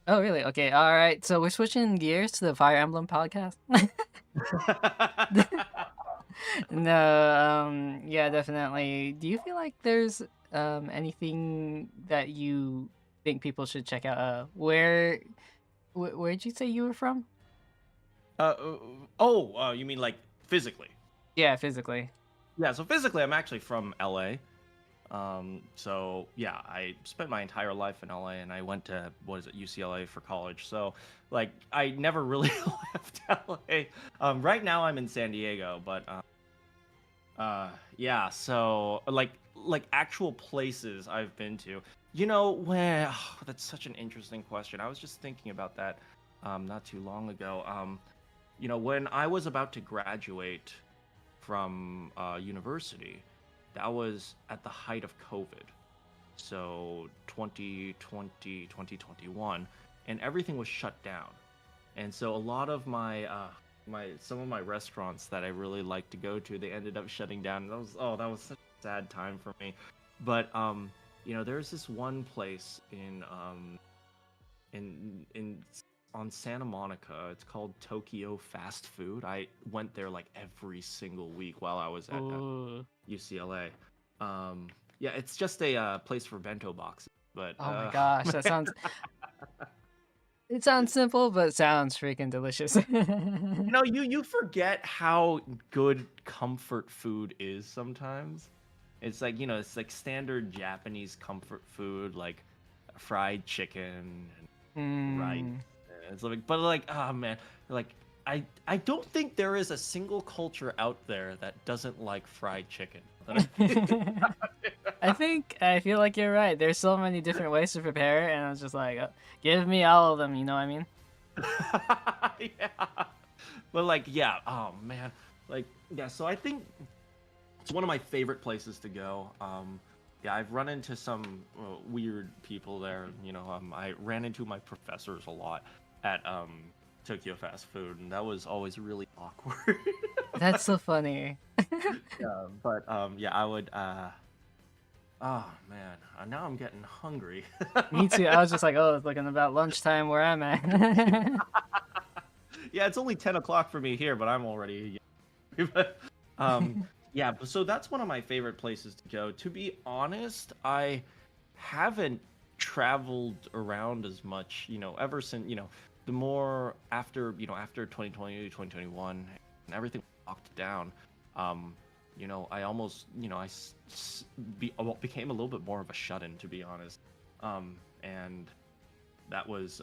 Oh, really? Okay. All right. So we're switching gears to the Fire Emblem podcast. No. Yeah, definitely. Do you feel like there's anything that you think people should check out? Where'd you say you were from? uh, oh, you mean like physically? Yeah, physically. Yeah, so physically, I'm actually from LA. So yeah, I spent my entire life in LA, and I went to what is it, UCLA for college. So like I never really left LA. Right now I'm in San Diego, but yeah. So like actual places I've been to. You know where? That's such an interesting question. I was just thinking about that not too long ago. When I was about to graduate from university, that was at the height of COVID. So 2020, 2021, and everything was shut down. And so a lot of my some of my restaurants that I really like to go to, they ended up shutting down. And that was such a sad time for me. But there's this one place in on Santa Monica. It's called Tokyo Fast Food. I went there like every single week while I was at Ooh. UCLA. Yeah, it's just a place for bento boxes, but Oh my gosh, that sounds. It sounds simple, but it sounds freaking delicious. you forget how good comfort food is sometimes. It's like, it's like standard Japanese comfort food, like fried chicken and rice. Mm. And it's like, but like, oh man, like I don't think there is a single culture out there that doesn't like fried chicken. I feel like you're right. There's so many different ways to prepare it, and I was just like, give me all of them. You know what I mean? Yeah. But like, yeah, oh man. Like, yeah, so I think it's one of my favorite places to go. Yeah, I've run into some weird people there. I ran into my professors a lot at Tokyo Fast Food, and that was always really awkward. That's so funny. Yeah, but yeah, I would. Oh man, now I'm getting hungry. Me too. I was just like, oh, it's looking about lunchtime where I'm at. Yeah, it's only 10 o'clock for me here, but I'm already. But, yeah, so that's one of my favorite places to go. To be honest, I haven't traveled around as much, ever since, the more after 2020, 2021, and everything locked down. I almost, became a little bit more of a shut-in, to be honest. And that was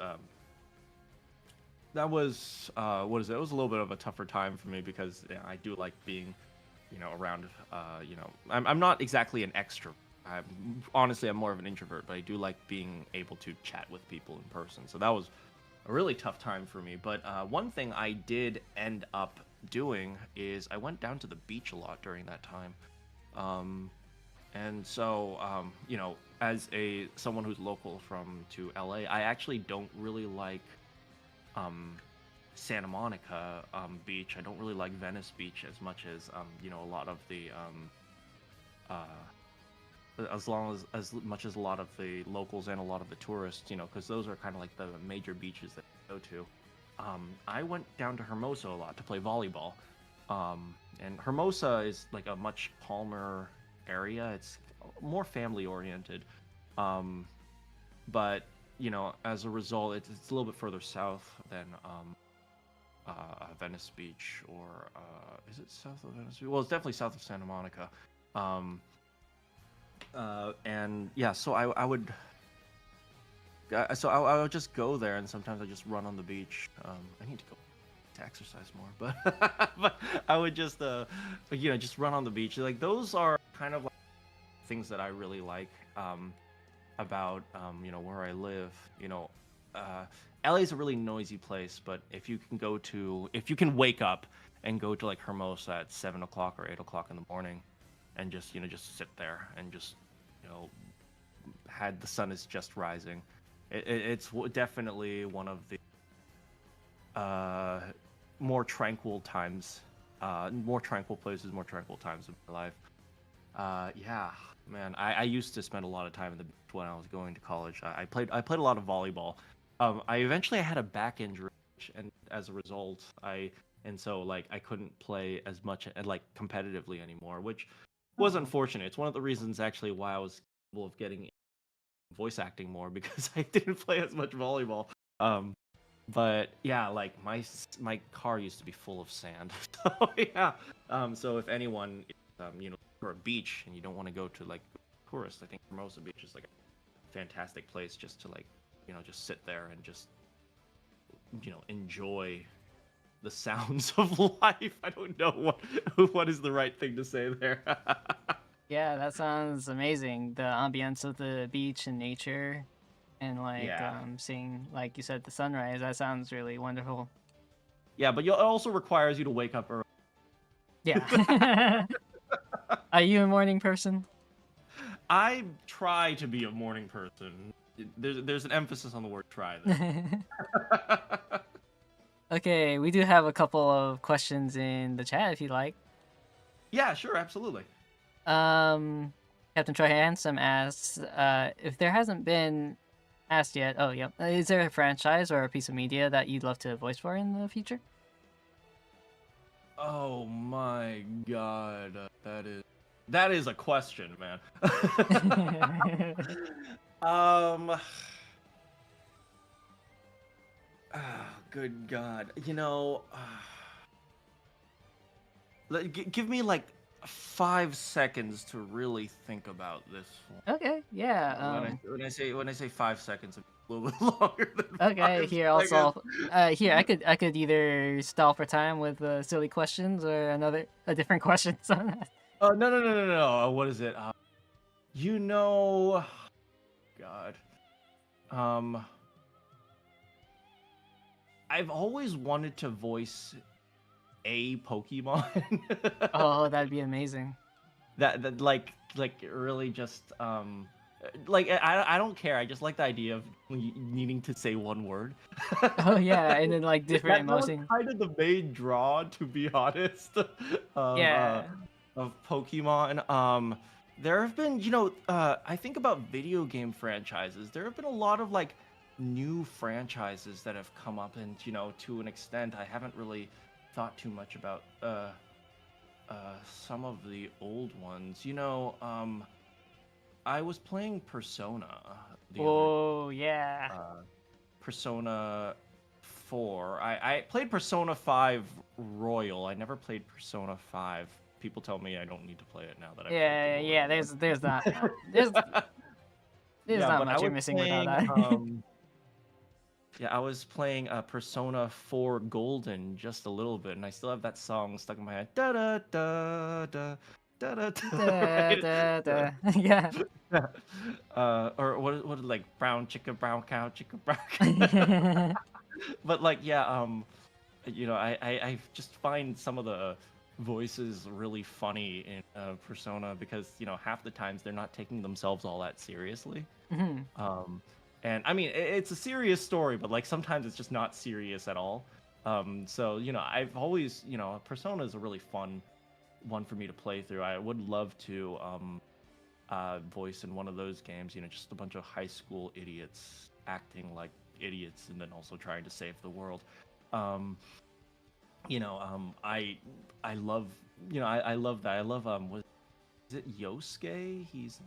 what is it? It was a little bit of a tougher time for me because I do like being, around. I'm not exactly an extrovert. I'm more of an introvert, but I do like being able to chat with people in person. So that was a really tough time for me. But one thing I did end up doing is I went down to the beach a lot during that time. And so, as someone who's local to LA, I actually don't really like Santa Monica beach. I don't really like Venice Beach as much as a lot of the as much as a lot of the locals and a lot of the tourists, because those are kind of like the major beaches that I go to. I went down to Hermosa a lot to play volleyball. And Hermosa is like a much calmer area. It's more family oriented. But as a result, it's a little bit further south than Venice Beach, or is it south of Venice Beach? Well, it's definitely south of Santa Monica. And yeah, so I would. I would just go there, and sometimes I just run on the beach. I need to go to exercise more, but I would just just run on the beach. Like those are kind of like things that I really like about where I live. LA is a really noisy place, but if you can wake up and go to like Hermosa at 7 o'clock or 8 o'clock in the morning, and just sit there and just had the sun is just rising. It's definitely one of the more tranquil times, more tranquil places, more tranquil times of my life. Yeah, man, I used to spend a lot of time in the beach when I was going to college. I played a lot of volleyball. I eventually had a back injury, and as a result, I couldn't play as much like competitively anymore, which was Oh. unfortunate. It's one of the reasons actually why I was capable of getting voice acting more, because I didn't play as much volleyball. But yeah, like my car used to be full of sand. So yeah. So if anyone, for a beach and you don't want to go to like tourists, I think Hermosa Beach is like a fantastic place just to like, just sit there and just, enjoy the sounds of life. I don't know what is the right thing to say there. Yeah, that sounds amazing. The ambience of the beach and nature, and like Yeah. seeing, like you said, the sunrise. That sounds really wonderful. Yeah, but it also requires you to wake up early. Yeah. Are you a morning person? I try to be a morning person. There's an emphasis on the word try there. Okay, we do have a couple of questions in the chat if you like. Yeah, sure, absolutely. Captain Troy Handsome asks, if there hasn't been asked yet. Oh, yep. Is there a franchise or a piece of media that you'd love to voice for in the future? Oh my god, that is a question, man. um, good god, give me like 5 seconds to really think about this one. Okay, yeah. When I say 5 seconds, it's a little bit longer than Okay, 5 seconds. here I could either stall for time with silly questions or a different questions on that. Oh no! What is it? You know, God. Um, I've always wanted to voice a Pokemon. Oh, that'd be amazing. that like really just like I don't care. I just like the idea of needing to say one word. Oh yeah, and then like different That was emotion. kind of the main draw, to be honest, of uh, Yeah. of Pokemon. There have been, I think about video game franchises. There have been a lot of like new franchises that have come up, and to an extent, I haven't really thought too much about some of the old ones. I was playing Persona the other Oh yeah. Persona 4. I played Persona 5 Royal. I never played Persona 5. People tell me I don't need to play it now that I've played the Yeah, Royal yeah. one. There's not there's Yeah, not but I much you're was missing without playing that. I was playing Persona 4 Golden just a little bit, and I still have that song stuck in my head. Da da da da da da da. Da, Right? da, da. Yeah. Or what like brown chicken, brown cow, chicken, brown cow. But like, yeah, I just find some of the voices really funny in Persona because half the times they're not taking themselves all that seriously. Mhm. Um, and I mean, it's a serious story, but like sometimes it's just not serious at all. So I've always, Persona is a really fun one for me to play through. I would love to voice in one of those games. Just a bunch of high school idiots acting like idiots and then also trying to save the world. I love I love that. I love was it Yosuke? He's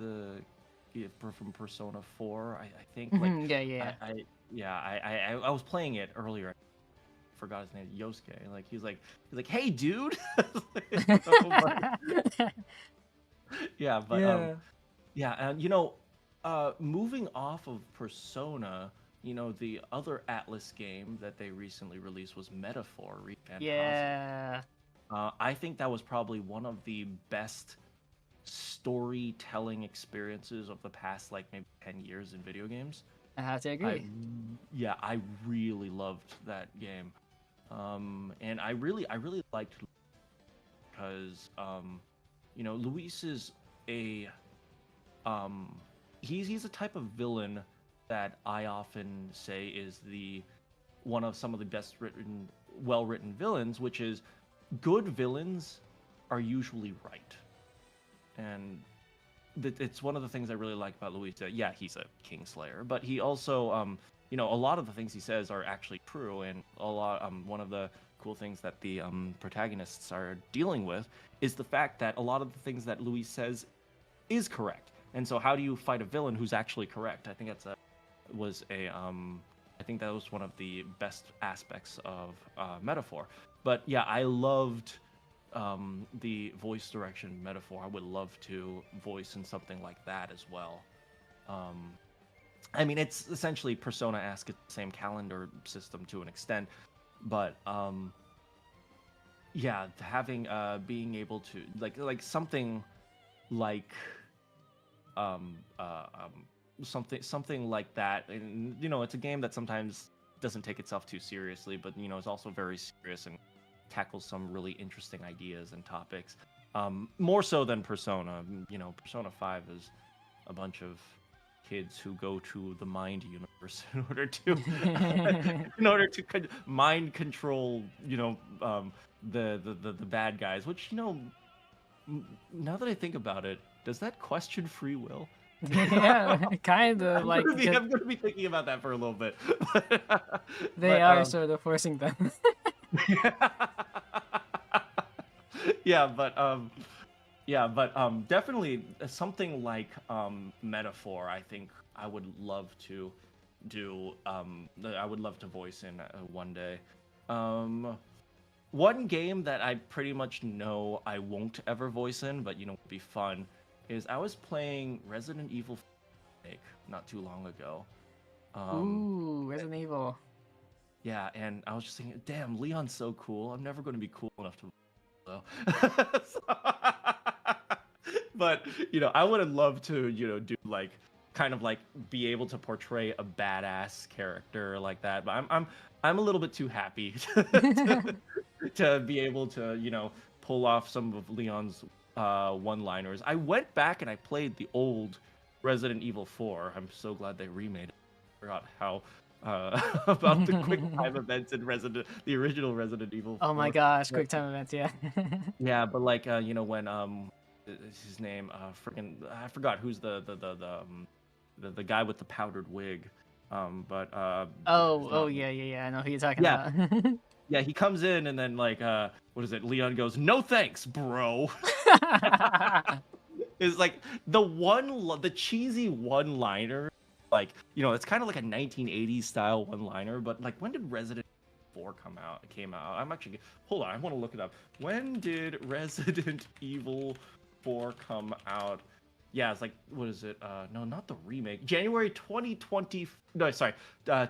from Persona 4. I think like Mhm. Yeah, yeah. I yeah I was playing it earlier. I forgot his name, Yosuke. Like he's like, hey dude. Yeah, but Yeah. yeah, and moving off of Persona, the other Atlas game that they recently released was Metaphor Phantasm. Yeah. I think that was probably one of the best storytelling experiences of the past like maybe 10 years in video games. I have to I agree. Yeah, I really loved that game. And I really liked because Luis is a he's a type of villain that I often say is the one of some of the best written, well written villains, which is good villains are usually right, and it's one of the things I really like about Luis. Yeah, he's a Kingslayer, but he also a lot of the things he says are actually true, and a lot one of the cool things that the protagonists are dealing with is the fact that a lot of the things that Luis says is correct. And so how do you fight a villain who's actually correct? I think I think that was one of the best aspects of Metaphor. But yeah, I loved the voice direction metaphor, I would love to voice in something like that as well. Um, I mean, it's essentially Persona-esque, it's the same calendar system to an extent, but yeah, having being able to like something like um uh um something like that, and it's a game that sometimes doesn't take itself too seriously, but it's also very serious and tackles some really interesting ideas and topics, more so than Persona. Persona 5 is a bunch of kids who go to the mind universe in order to mind control the bad guys, which now that I think about it, does that question free will? Yeah, kind of I'm like gonna be I'm gonna be thinking about that for a little bit. they but are sort of forcing them. yeah, but definitely something like metaphor. I think I would love to do. I would love to voice in one day. Um, One game that I pretty much know I won't ever voice in, but would be fun, is I was playing Resident Evil remake not too long ago. Um, Ooh, Resident Evil. yeah, and I was just thinking, damn, Leon's so cool. I'm never going to be cool enough to though. But I would have loved to do like kind of like be able to portray a badass character like that. But I'm a little bit too happy to be able to pull off some of Leon's one-liners. I went back and I played the old Resident Evil 4. I'm so glad they remade it. I forgot how about the quick time events in the original Resident Evil Oh my 4. gosh, But, quick time events, yeah. yeah, but like when his name freaking I forgot who's the guy with the powdered wig. But it's Oh not. yeah, yeah, yeah. I know who you're talking Yeah, about. yeah, he comes in and then like what is it? Leon goes, "No thanks, bro." Is like the cheesy one-liner, like it's kind of like a 1980s style one-liner. But like, when did Resident 4 come out? It came out. I'm actually hold on. I want to look it up. When did Resident Evil 4 come out? Yeah, it's like, what is it? No, not the remake. January 2020. No, sorry,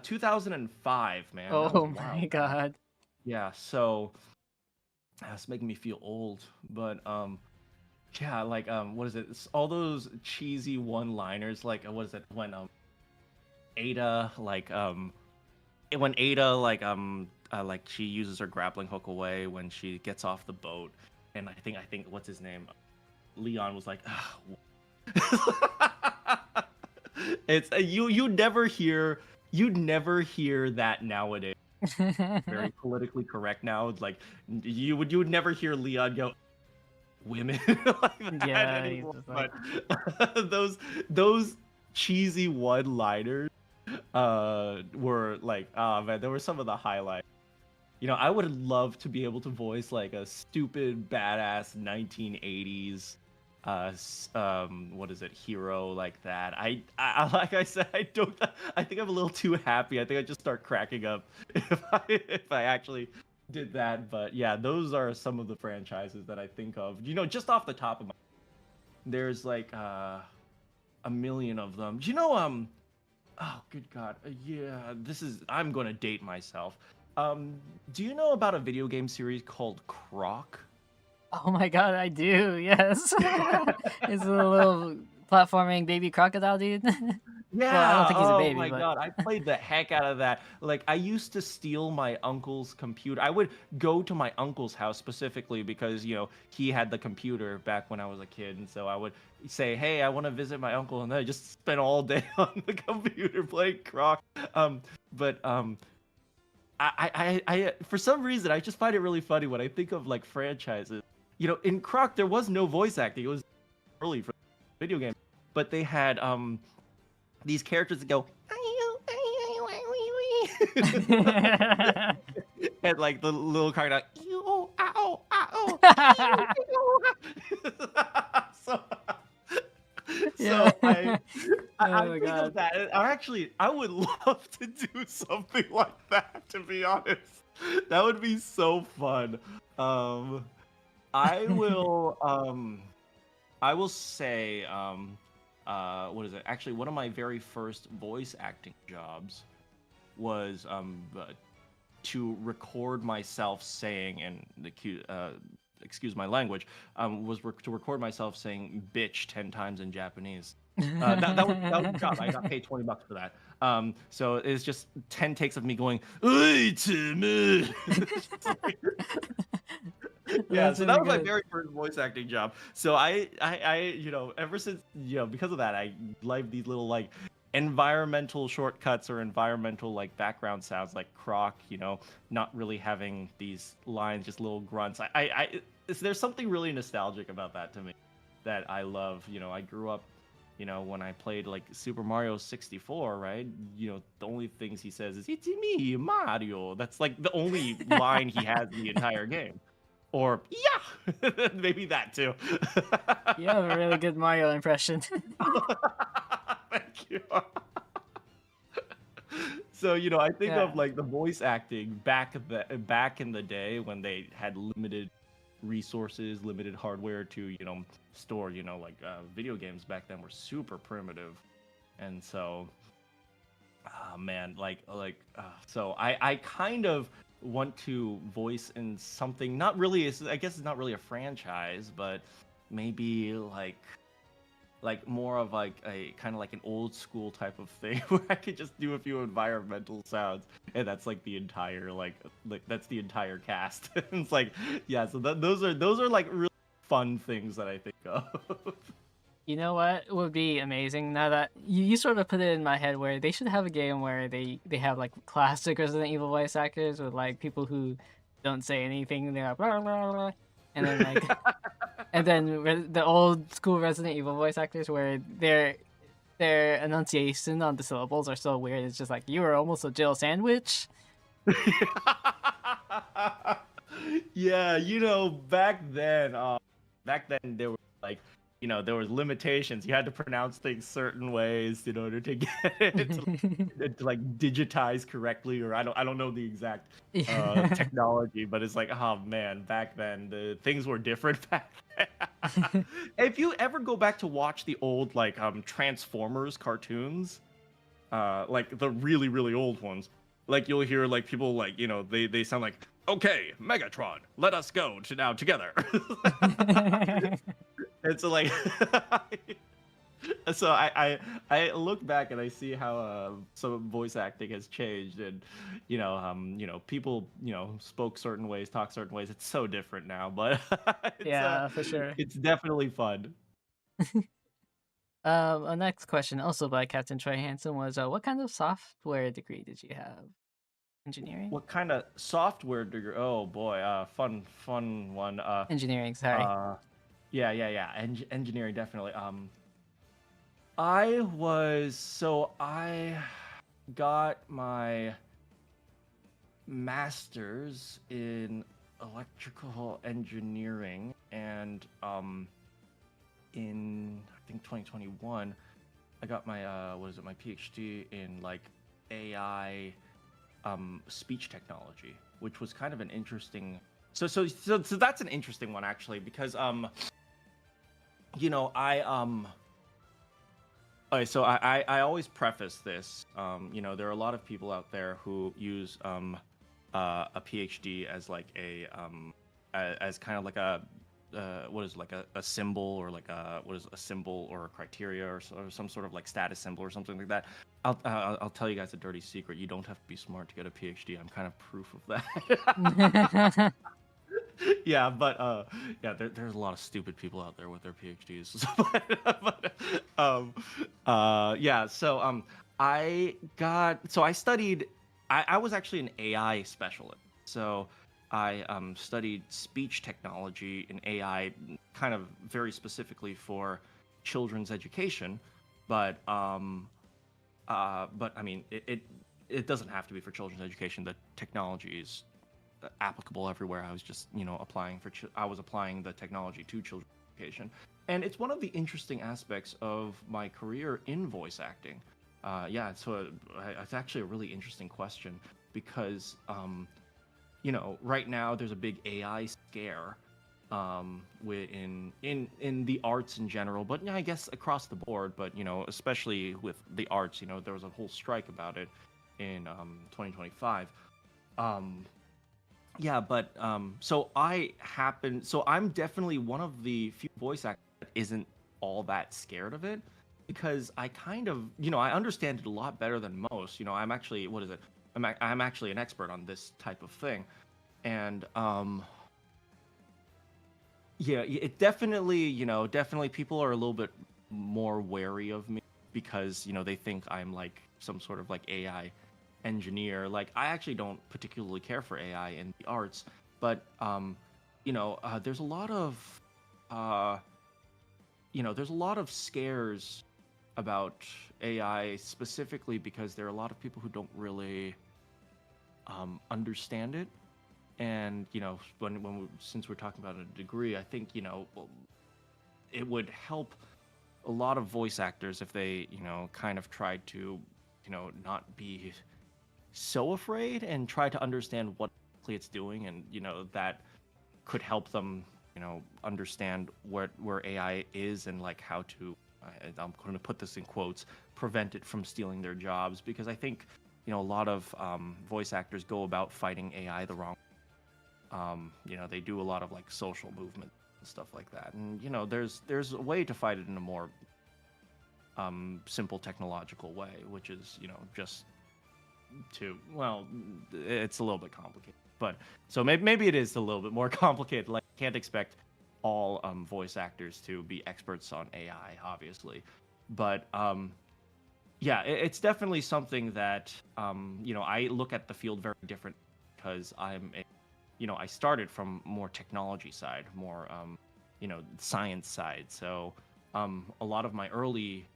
2005. Man, that was Oh a while my back. god. Yeah, so that's making me feel old. But yeah, like what is it? It's all those cheesy one-liners. Like what is it when Ada when Ada like she uses her grappling hook away when she gets off the boat, and I think what's his name, Leon was like, it's you never hear that nowadays. Very politically correct now. Like you would never hear Leon go women like that Yeah, he's anymore. just like, But those cheesy one-liners were like, oh man, there were some of the highlights. I would love to be able to voice like a stupid badass 1980s what is it, hero like that. I like I said, I think I'm a little too happy. I think I just start cracking up if I actually did that. But yeah, those are some of the franchises that I think of, just off the top of my, there's like a million of them. Oh good god, yeah, I'm gonna date myself. Do you know about a video game series called Croc? oh my god, I do, yes. It's a little platforming baby crocodile dude. Well, I don't Yeah, think he's a oh baby, my but god, I played the heck out of that. Like, I used to steal my uncle's computer. I would go to my uncle's house specifically because, he had the computer back when I was a kid. And so I would say, hey, I want to visit my uncle. And then I just spent all day on the computer playing Croc. But for some reason, I just find it really funny when I think of like franchises. In Croc, there was no voice acting. It was early for the video game. But they had, these characters that go and like the little crocodile ow, ow, ow, so Yeah. so I Oh my think of god. that, and I would love to do something like that, to be honest. That would be so fun. um I will I will say what is it? Actually, one of my very first voice acting jobs was to record myself saying, and excuse my language, to record myself saying "bitch" 10 times in Japanese. That was a job. I got paid $20 for that. So it's just 10 takes of me going, "Oi, Tim." Yeah, That's so that really was my good. very first voice acting job. So ever since, because of that, I like these little like environmental shortcuts or environmental like background sounds like croc, not really having these lines, just little grunts. There's something really nostalgic about that to me that I love. I grew up, when I played like Super Mario 64, right? The only things he says is "It's me, Mario." That's like the only line he has in the entire game. Or yeah, maybe that too. You have a really good Mario impression. Thank you. So I think of Yeah. like the voice acting back in the day when they had limited resources, limited hardware to store. Like video games back then were super primitive, and so man, so I kind of want to voice in something not really. I guess it's not really a franchise, but maybe like more of like a kind of like an old school type of thing where I could just do a few environmental sounds, and that's like the entire like that's the entire cast. It's like yeah, so those are like really fun things that I think of. You know what would be amazing now that you sort of put it in my head where they should have a game where they have like classic Resident Evil voice actors with like people who don't say anything. They're like blah, blah, blah, and then like and then the old school Resident Evil voice actors where their enunciation on the syllables are so weird. It's just like you were almost a Jill sandwich. Yeah, back then there were like, there was limitations. You had to pronounce things certain ways in order to get it to like digitize correctly, or I don't know the exact Yeah. technology, but it's like, oh man, back then the things were different back then. If you ever go back to watch the old like Transformers cartoons, like the really really old ones, like you'll hear like people like they sound like, okay, Megatron, let us go to now together. And so like so I look back and I see how some voice acting has changed, and people spoke certain ways, talk certain ways. It's so different now, but Yeah, for sure. it's definitely fun. Our next question, also by Captain Troy Hansen, was what kind of software degree did you have? Engineering? What kind of software do you? Oh boy, fun one. Engineering, sorry. Uh, yeah. Engineering definitely. I got my master's in electrical engineering, and in I think 2021, I got my my PhD in like AI speech technology, which was kind of an interesting. So that's an interesting one actually, because I okay, so I always preface this. There are a lot of people out there who use a PhD as like as kind of like a what is like a symbol, or like what is a symbol or a criteria, or some sort of like status symbol or something like that. I'll tell you guys a dirty secret. You don't have to be smart to get a PhD. I'm kind of proof of that. Yeah, but there's a lot of stupid people out there with their PhDs. Yeah, so I studied. I was actually an AI specialist, so I studied speech technology and AI, kind of very specifically for children's education, but I mean it doesn't have to be for children's education. The technology is applicable everywhere. I was just I was applying the technology to children's education, and it's one of the interesting aspects of my career in voice acting. Yeah, so it's actually a really interesting question, because right now there's a big AI scare, in the arts in general, but yeah, I guess across the board. But especially with the arts, there was a whole strike about it in 2025. Um, yeah, but so I'm definitely one of the few voice actors that isn't all that scared of it because I kind of I understand it a lot better than most. I'm actually what is it? I'm actually an expert on this type of thing, and yeah, it definitely, definitely people are a little bit more wary of me because, they think I'm like some sort of like AI engineer. Like I actually don't particularly care for AI in the arts, but there's a lot of uh there's a lot of scares about AI specifically because there are a lot of people who don't really understand it. And since we're talking about a degree, I think well, it would help a lot of voice actors if they kind of tried to not be so afraid and try to understand what exactly it's doing, and that could help them understand where AI is and like how to I'm going to put this in quotes, prevent it from stealing their jobs, because I think a lot of voice actors go about fighting AI the wrong. They do a lot of like social movement and stuff like that, and there's a way to fight it in a more simple technological way, which is just to well, it's a little bit complicated, but so maybe it is a little bit more complicated. Like, can't expect all voice actors to be experts on AI, obviously, but yeah, it's definitely something that I look at the field very different because I started from more technology side, more science side. So a lot of my early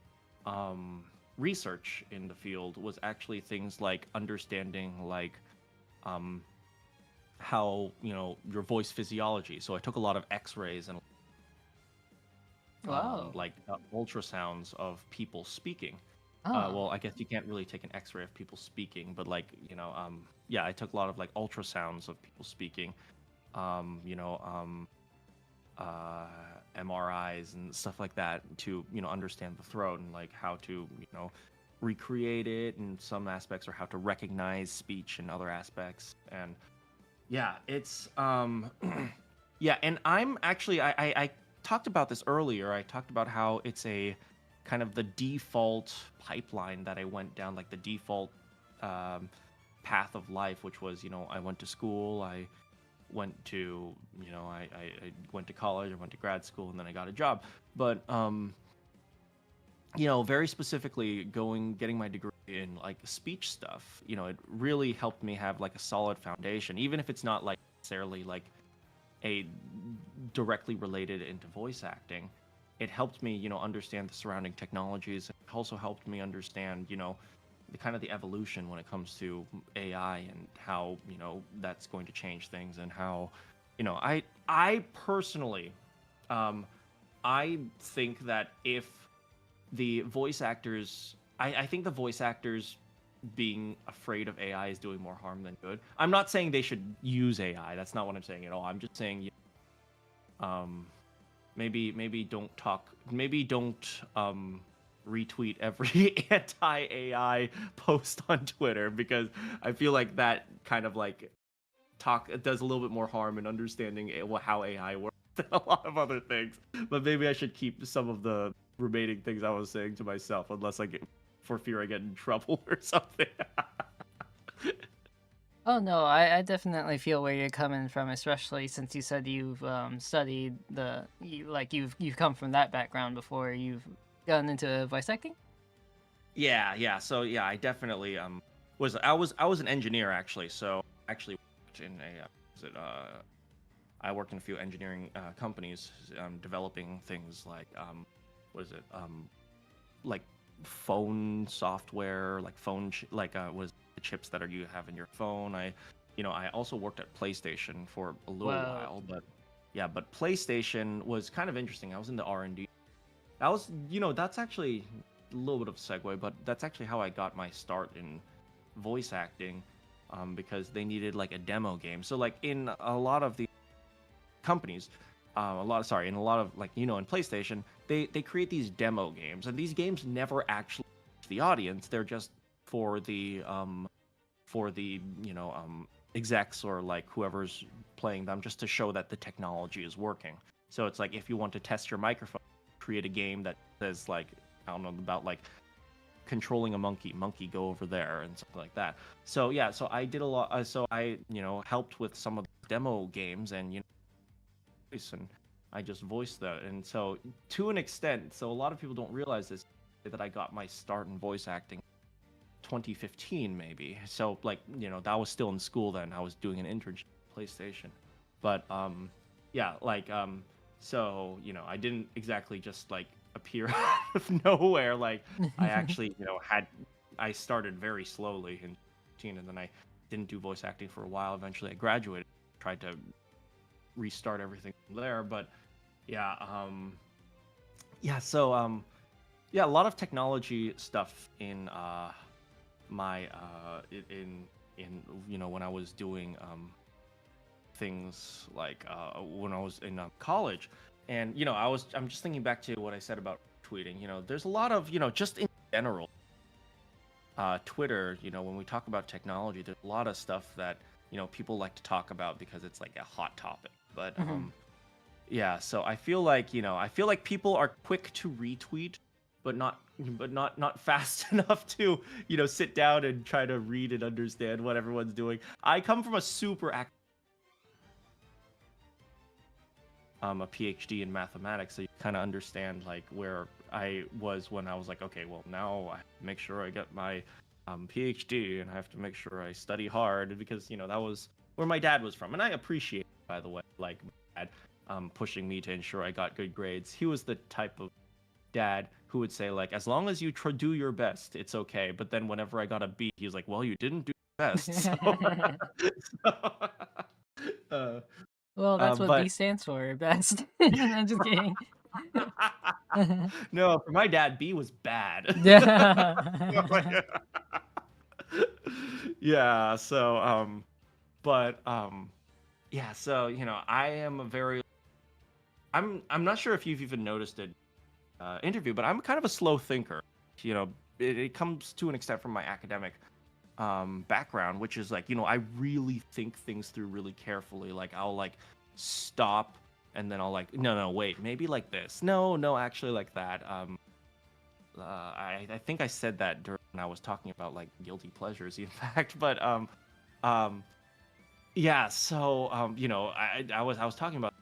research in the field was actually things like understanding like um, how your voice physiology. So I took a lot of X-rays and Wow. ultrasounds of people speaking. Oh. Well, I guess you can't really take an X-ray of people speaking, but like yeah, I took a lot of like ultrasounds of people speaking, um, you know, um, uh, MRIs and stuff like that to understand the throat and like how to recreate it in some aspects, or how to recognize speech in other aspects. And yeah, it's yeah, and I'm actually I talked about this earlier. I talked about how it's a kind of the default pipeline that I went down, like the default um, path of life, which was I went to school, I went to I went to college, I went to grad school, and then I got a job. But very specifically getting my degree in like speech stuff, it really helped me have like a solid foundation, even if it's not like necessarily like a directly related into voice acting. It helped me understand the surrounding technologies. It also helped me understand the kind of the evolution when it comes to AI, and how that's going to change things, and how I personally um I think that if the voice actors I think the voice actors being afraid of AI is doing more harm than good. I'm not saying they should use AI. That's not what I'm saying at all. I'm just saying um maybe don't talk, maybe don't retweet every anti-AI post on Twitter, because I feel like that kind of like talk does a little bit more harm in understanding how AI works than a lot of other things. But maybe I should keep some of the remaining things I was saying to myself, unless I get for fear I get in trouble or something. Oh no, I definitely feel where you're coming from, especially since you said you've studied you've come from that background before you've gotten into voice acting. Yeah. So yeah, I definitely I was an engineer actually. So I actually worked in a was it I worked in a few engineering companies developing things like what is it like phone software, like was the chips that are you have in your phone. I also worked at PlayStation for a little Whoa. while, but yeah, but PlayStation was kind of interesting. I was in the R&D. That was, that's actually a little bit of a segue, but that's actually how I got my start in voice acting, because they needed like a demo game. So like in a lot of the companies, in a lot of like in PlayStation, they create these demo games, and these games never actually reach the audience. They're just for the execs or like whoever's playing them, just to show that the technology is working. So it's like if you want to test your microphone, create a game that says like, I don't know, about like controlling a monkey go over there and something like that. So yeah, so I did a lot. So I helped with some of the demo games, and and I just voiced that. And so to an extent, so a lot of people don't realize this, that I got my start in voice acting 2015 maybe. So like that was still in school then. I was doing an internship at PlayStation, but yeah, like so I didn't exactly just like appear out of nowhere. Like I actually I started very slowly in 15, and then I didn't do voice acting for a while. Eventually I graduated, tried to restart everything from there. But yeah, yeah, so yeah, a lot of technology stuff in my in when I was doing things like when I was in college. And I'm just thinking back to what I said about tweeting. There's a lot of just in general Twitter, when we talk about technology, there's a lot of stuff that people like to talk about because it's like a hot topic. But Mhm. yeah, so I feel like people are quick to retweet, but not fast enough to sit down and try to read and understand what everyone's doing. I come from a super a PhD in mathematics, so you kind of understand like where I was when I was like, okay, well now I have to make sure I get my PhD, and I have to make sure I study hard, because that was where my dad was from, and I appreciate it, by the way, like my dad pushing me to ensure I got good grades. He was the type of dad who would say like, as long as you do your best, it's okay. But then whenever I got a B, he was like, well, you didn't do your best, so, so uh, Well, that's what B but stands for, best. I'm just kidding. no, for my dad, B was bad. Yeah. Yeah, so but yeah, so I am a very I'm not sure if you've even noticed it interview, but I'm kind of a slow thinker. It comes to an extent from my academic background, which is like I really think things through really carefully. Like I'll like stop, and then I'll like, no, wait, maybe like this, no, actually like that. I think I said that during when I was talking about like guilty pleasures, in fact. But um yeah, so I was talking about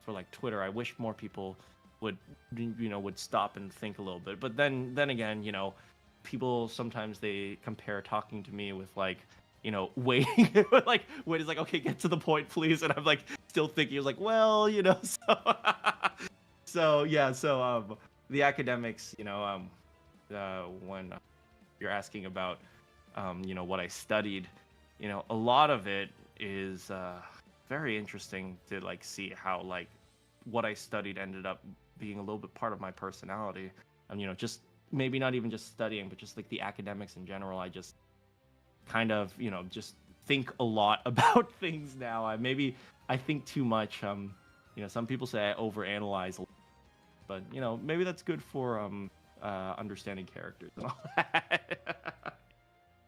for like Twitter. I wish more people would would stop and think a little bit. But then again, people sometimes they compare talking to me with like waiting. Like wait is like, okay, get to the point please. And I'm like still thinking, like, well, so so yeah, so the academics, when you're asking about what I studied, a lot of it is very interesting to like see how like what I studied ended up being a little bit part of my personality. And just maybe not even just studying, but just like the academics in general. I just kind of just think a lot about things now. I think too much. Some people say I overanalyze a lot, but maybe that's good for understanding characters and all that.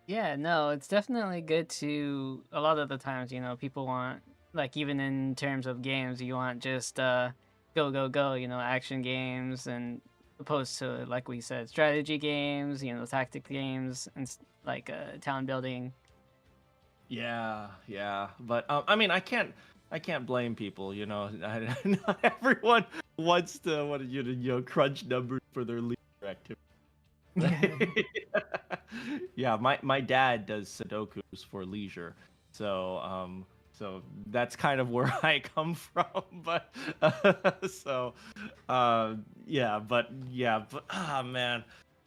Yeah, no, it's definitely good to a lot of the times, people want like even in terms of games, you want just go go go, action games and opposed to like we said, strategy games, tactic games and like town building. Yeah, but I mean, I can't blame people. Not everyone wants to crunch numbers for their leisure activity. Yeah, my dad does Sudokus for leisure, so so that's kind of where I come from. But so yeah, but man,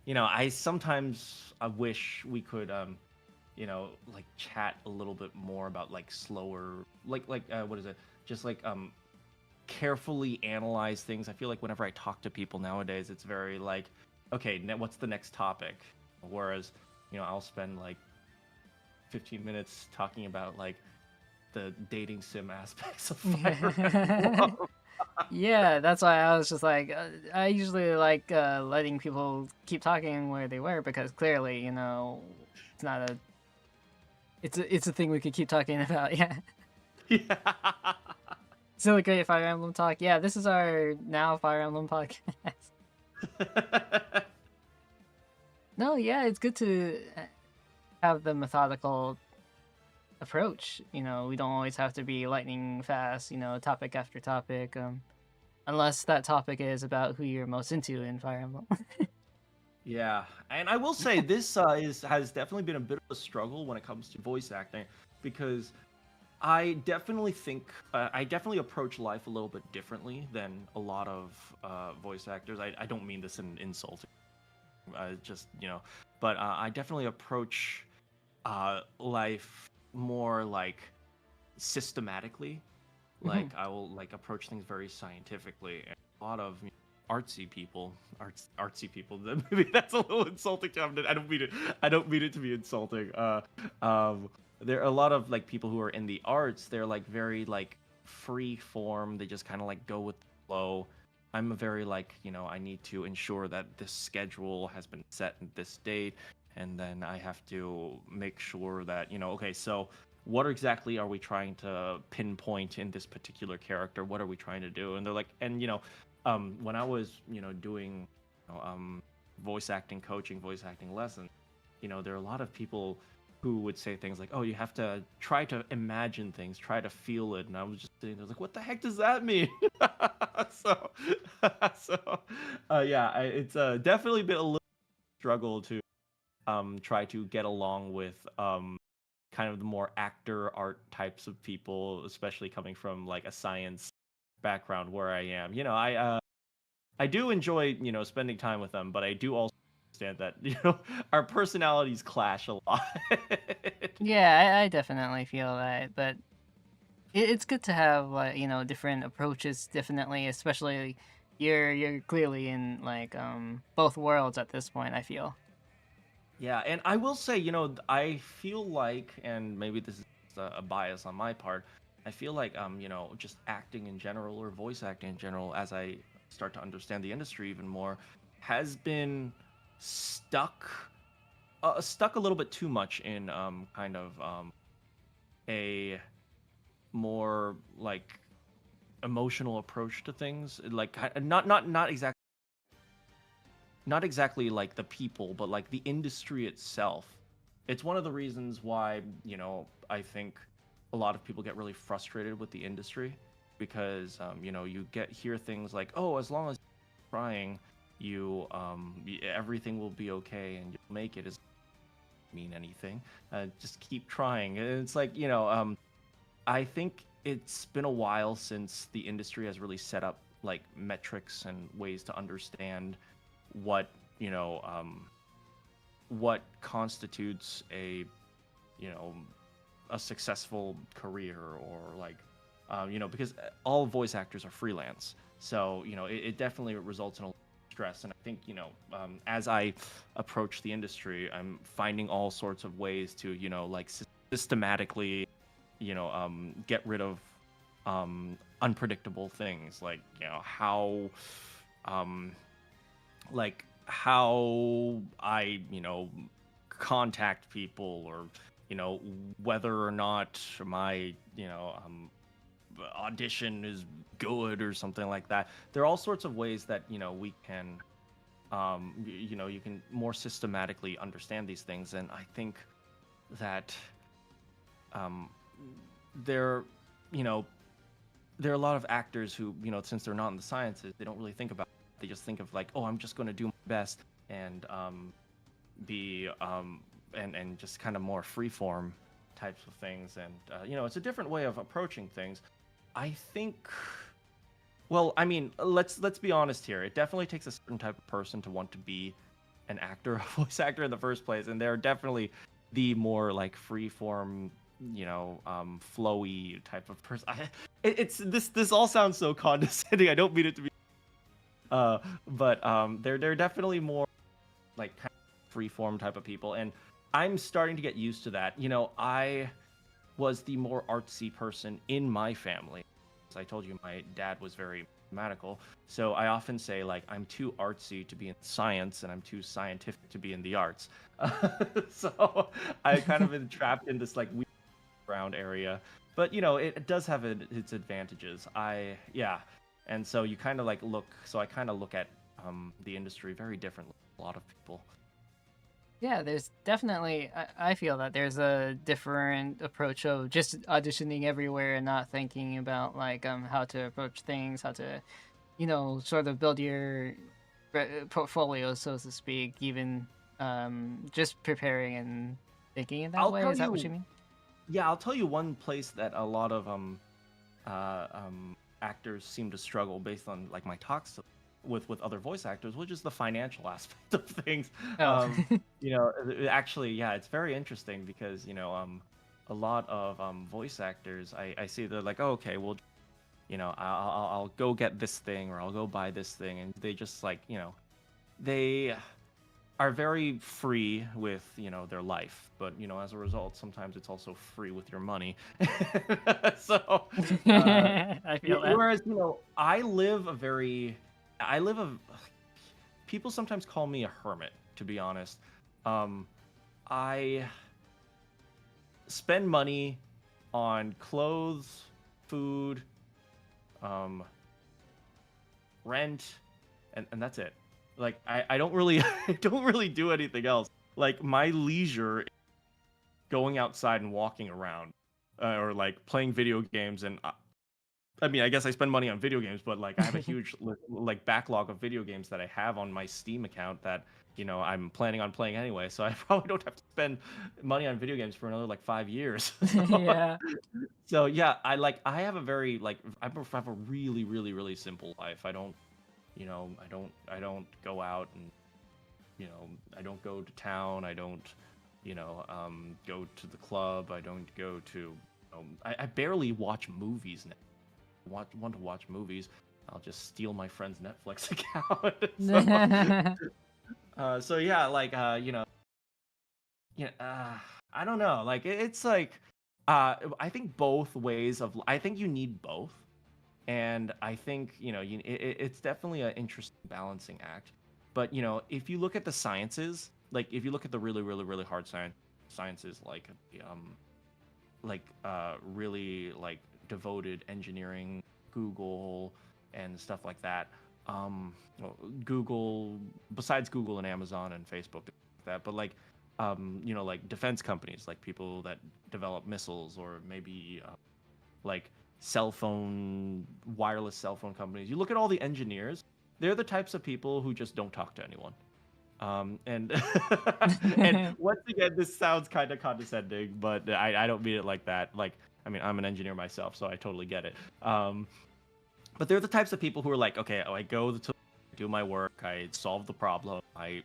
I sometimes I wish we could like chat a little bit more about like slower, like what is it? Just like carefully analyze things. I feel like whenever I talk to people nowadays, it's very like, okay, what's the next topic? Whereas, I'll spend like 15 minutes talking about like the dating sim aspects of Fire Emblem. Yeah, that's why I was just like, I usually like letting people keep talking where they were because clearly, it's not a, it's a thing we could keep talking about. Yeah, Yeah. silly great Fire Emblem talk. Yeah, this is our now Fire Emblem podcast. No, yeah, it's good to have the methodical approach. We don't always have to be lightning fast. Topic after topic. Unless that topic is about who you're most into in Fire Emblem. Yeah, and I will say this is has definitely been a bit of a struggle when it comes to voice acting because I definitely approach life a little bit differently than a lot of voice actors. I don't mean this in insulting, just but I definitely approach life more like systematically. Like I will like approach things very scientifically. And a lot of artsy people. Maybe that's a little insulting to them. I don't mean it. I don't mean it to be insulting. There are a lot of like people who are in the arts. They're like very like free form. They just kind of like go with the flow. I'm a very like I need to ensure that this schedule has been set at this date, and then I have to make sure that okay, so what exactly are we trying to pinpoint in this particular character? What are we trying to do? And they're like, and when I was doing voice acting coaching, voice acting lessons, there are a lot of people who would say things like, "Oh, you have to try to imagine things, try to feel it," and I was just sitting there like, "What the heck does that mean?" so, so, yeah, it's definitely been a little struggle to try to get along with kind of the more actor art types of people, especially coming from like a science background where I am. I do enjoy spending time with them, but I do also understand that our personalities clash a lot. Yeah, I definitely feel that, but it's good to have like different approaches. Definitely, especially you're clearly in like both worlds at this point. I feel. Yeah, and I will say, I feel like, and maybe this is a bias on my part, I feel like, just acting in general or voice acting in general, as I start to understand the industry even more, has been stuck, stuck a little bit too much in kind of a more like emotional approach to things, like not exactly like the people, but like the industry itself. It's one of the reasons why, I think a lot of people get really frustrated with the industry because, you hear things like, oh, as long as you're trying, everything will be okay and you'll make it. Doesn't mean anything. Just keep trying. And it's like, I think it's been a while since the industry has really set up like metrics and ways to understand what you know what constitutes you know a successful career or like because all voice actors are freelance, so it definitely results in a lot of stress. And I think as I approach the industry, I'm finding all sorts of ways to like systematically get rid of unpredictable things like um how I, contact people or, whether or not my, audition is good or something like that. There are all sorts of ways that, we can, you can more systematically understand these things. And I think that um, there, you know, there are a lot of actors who, since they're not in the sciences, they don't really think about it. They just think of like, oh, I'm just going to do my best and be and just kind of more freeform types of things. And it's a different way of approaching things. I think. Well, I mean, let's be honest here. It definitely takes a certain type of person to want to be an actor, a voice actor in the first place, and they're definitely the more like freeform, flowy type of person. It's this all sounds so condescending. I don't mean it to be, uh, but they're definitely more like kind of freeform type of people, and I'm starting to get used to that. I was the more artsy person in my family, I told you my dad was very mathematical, so I often say like I'm too artsy to be in science, and I'm too scientific to be in the arts. So I kind of been trapped in this like weird ground area, but it does have its advantages. Yeah, and so you kind of like look. So I kind of look at the industry very differently. A lot of people. Yeah, there's definitely, I feel that there's a different approach of just auditioning everywhere and not thinking about like how to approach things, how to, sort of build your portfolio, so to speak, even just preparing and thinking in that I'll way. tell Is that what you, you mean? yeah, I'll tell you one place that a lot of uh, actors seem to struggle based on like my talks with other voice actors, which is the financial aspect of things. Oh. Actually, yeah, it's very interesting because a lot of voice actors, I see they're like, oh, okay, well, I'll go get this thing or I'll go buy this thing, and they just like they are very free with their life, but as a result sometimes it's also free with your money. So I feel that. whereas I live a people sometimes call me a hermit, to be honest. um I spend money on clothes, food, um rent, and that's it. Like I don't really I don't really do anything else. Like my leisure is going outside and walking around, or like playing video games. And I mean, I guess I spend money on video games, but like I have a huge like backlog of video games that I have on my Steam account that I'm planning on playing anyway. So I probably don't have to spend money on video games for another like 5 years. Yeah. So yeah, I have a very like have a really really really simple life. I don't I don't go out, and I don't go to town. I don't go to the club. I don't go to I barely watch movies now. Want to watch movies, I'll just steal my friend's Netflix account. So yeah, like yeah, I don't know. Like it's like I think both ways of I think you need both. And I think it's definitely an interesting balancing act. But if you look at the sciences, like if you look at the really really really hard sciences, like really like devoted engineering, Google and stuff like that. Well, Google, besides Google and Amazon and Facebook, that, but like like defense companies, like people that develop missiles, or maybe like wireless cell phone companies. You look at all the engineers; they're the types of people who just don't talk to anyone. And and once again, this sounds kind of condescending, but I don't mean it like that. Like, I mean, I'm an engineer myself, so I totally get it. But they're the types of people who are like, okay, I go to do my work, I solve the problem, I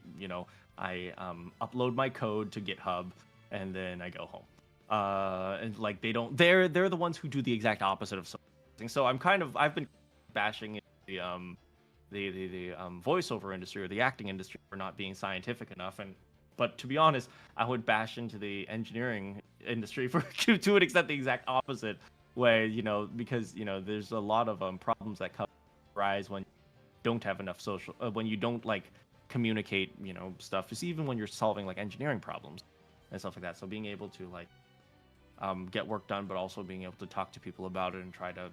upload my code to GitHub, and then I go home. And like they're the ones who do the exact opposite of something. So I've been bashing the voiceover industry or the acting industry for not being scientific enough. But to be honest, I would bash into the engineering industry for to an extent the exact opposite way. Because there's a lot of problems that rise when you don't have enough when you don't like communicate stuff. Just even when you're solving like engineering problems and stuff like that. So being able to like get work done, but also being able to talk to people about it and try to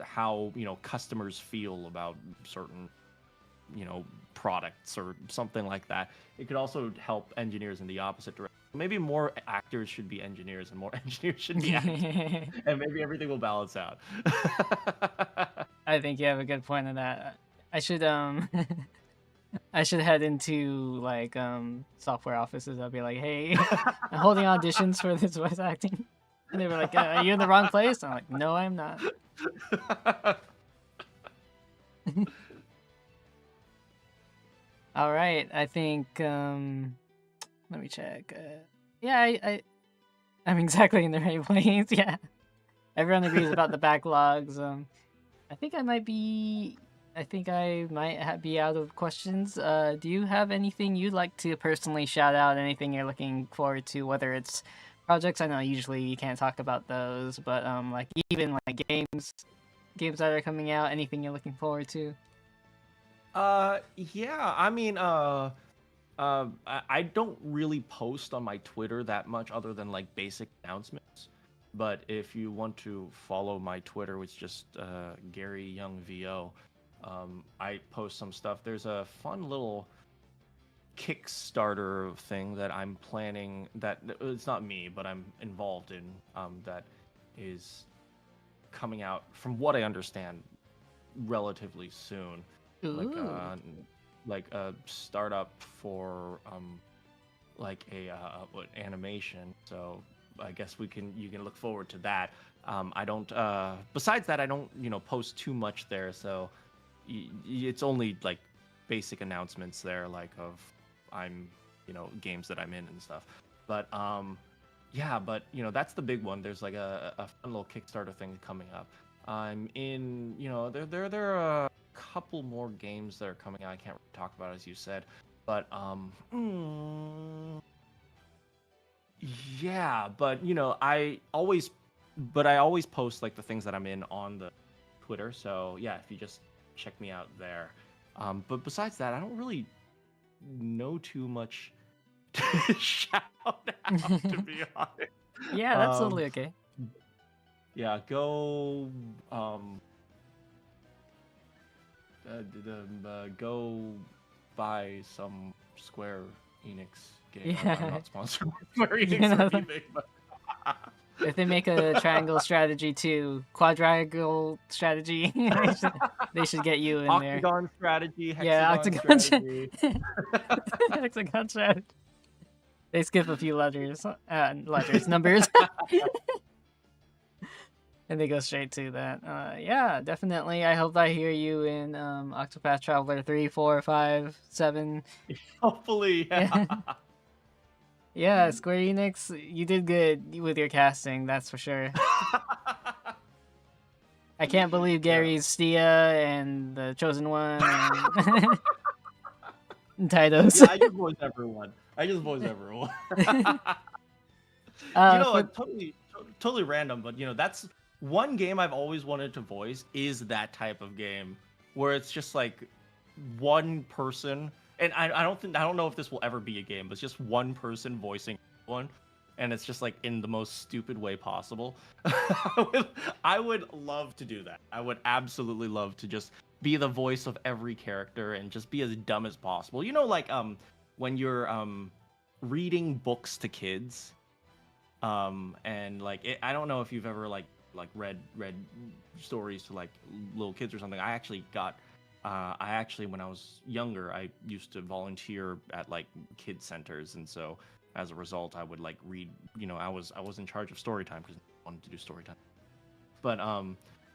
how customers feel about certain products or something like that. It could also help engineers in the opposite direction. Maybe more actors should be engineers and more engineers should be actors, and maybe everything will balance out. I think you have a good point on that. I should I should head into like software offices. I'll be like, hey, I'm holding auditions for this voice acting. And they were like, are you in the wrong place? I'm like, no, I'm not. All right, I think let me check. Yeah, I'm exactly in the right place. Yeah, everyone agrees about the backlogs. I think I might be. I think I might be out of questions. Do you have anything you'd like to personally shout out? Anything you're looking forward to, whether it's projects? I know usually you can't talk about those, but like even like games that are coming out, anything you're looking forward to? Yeah, I mean, I don't really post on my Twitter that much other than like basic announcements. But if you want to follow my Twitter, which is just Gary Yeung VO, I post some stuff. There's a fun little Kickstarter thing that I'm planning that it's not me, but I'm involved in, that is coming out, from what I understand, relatively soon. Like Ooh. like a startup for like a animation. So I guess you can look forward to that. I don't besides that, I don't post too much there, so it's only like basic announcements there, like of I'm games that I'm in and stuff. But yeah, but that's the big one. There's like a fun little Kickstarter thing coming up. I'm in, there are a couple more games that are coming out. I can't really talk about, as you said, but yeah, but I always post like the things that I'm in on the Twitter. So yeah, if you just check me out there. But besides that, I don't really know too much to shout out, to be honest. Yeah, that's Um, totally okay. yeah, go buy some Square Enix game. I'm Yeah, not sponsored by Square you Enix or know, anything, but if they make a triangle strategy too, quadrilateral strategy, they should get you in there. Octagon strategy, Yeah, hexagon octagon, strategy. hexagon strategy. They skip a few numbers, and they go straight to that. Yeah, definitely. I hope I hear you in Octopath Traveler 3, 4, 5, 7. Hopefully, yeah. Yeah, yeah. Square Enix, you did good with your casting. That's for sure. I can't believe Yeah. Gary's Stia and the Chosen One and Tydos. Yeah, I just voice everyone. For Totally random, but that's one game I've always wanted to voice, is that type of game where it's just like one person, and I don't know if this will ever be a game, but it's just one person voicing one, and it's just like in the most stupid way possible. I would love to do that. I would absolutely love to just be the voice of every character and just be as dumb as possible. Like when you're reading books to kids, and like I don't know if you've ever like read stories to like little kids or something. I actually, when I was younger, I used to volunteer at like kid centers, and so as a result, I would like read. I was in charge of story time because I wanted to do story time. But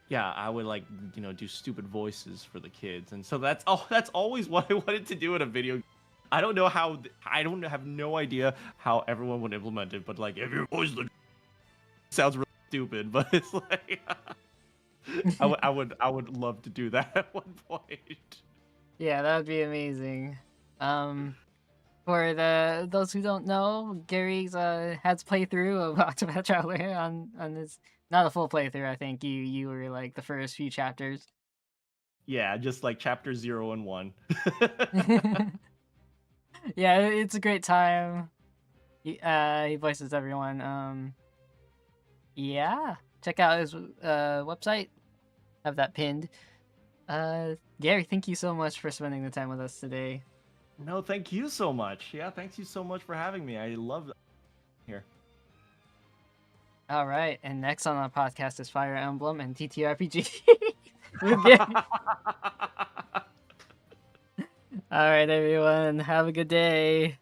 yeah, I would like do stupid voices for the kids, and so that's always what I wanted to do in a video game. I don't know how. I don't have no idea how everyone would implement it, but like if your voice sounds really stupid, but it's like I would love to do that at one point. yeah, that would be amazing. For those who don't know, Gary's has playthrough of Octopath Traveler on his, not a full playthrough. I think you were like the first few chapters. Yeah, just like chapter 0 and 1. Yeah, it's a great time. He voices everyone. Yeah, check out his website. Have that pinned. Gary, thank you so much for spending the time with us today. No, thank you so much. Yeah, thank you so much for having me. I love here. All right, and next on our podcast is Fire Emblem and TTRPG with Gary. All right, everyone, have a good day.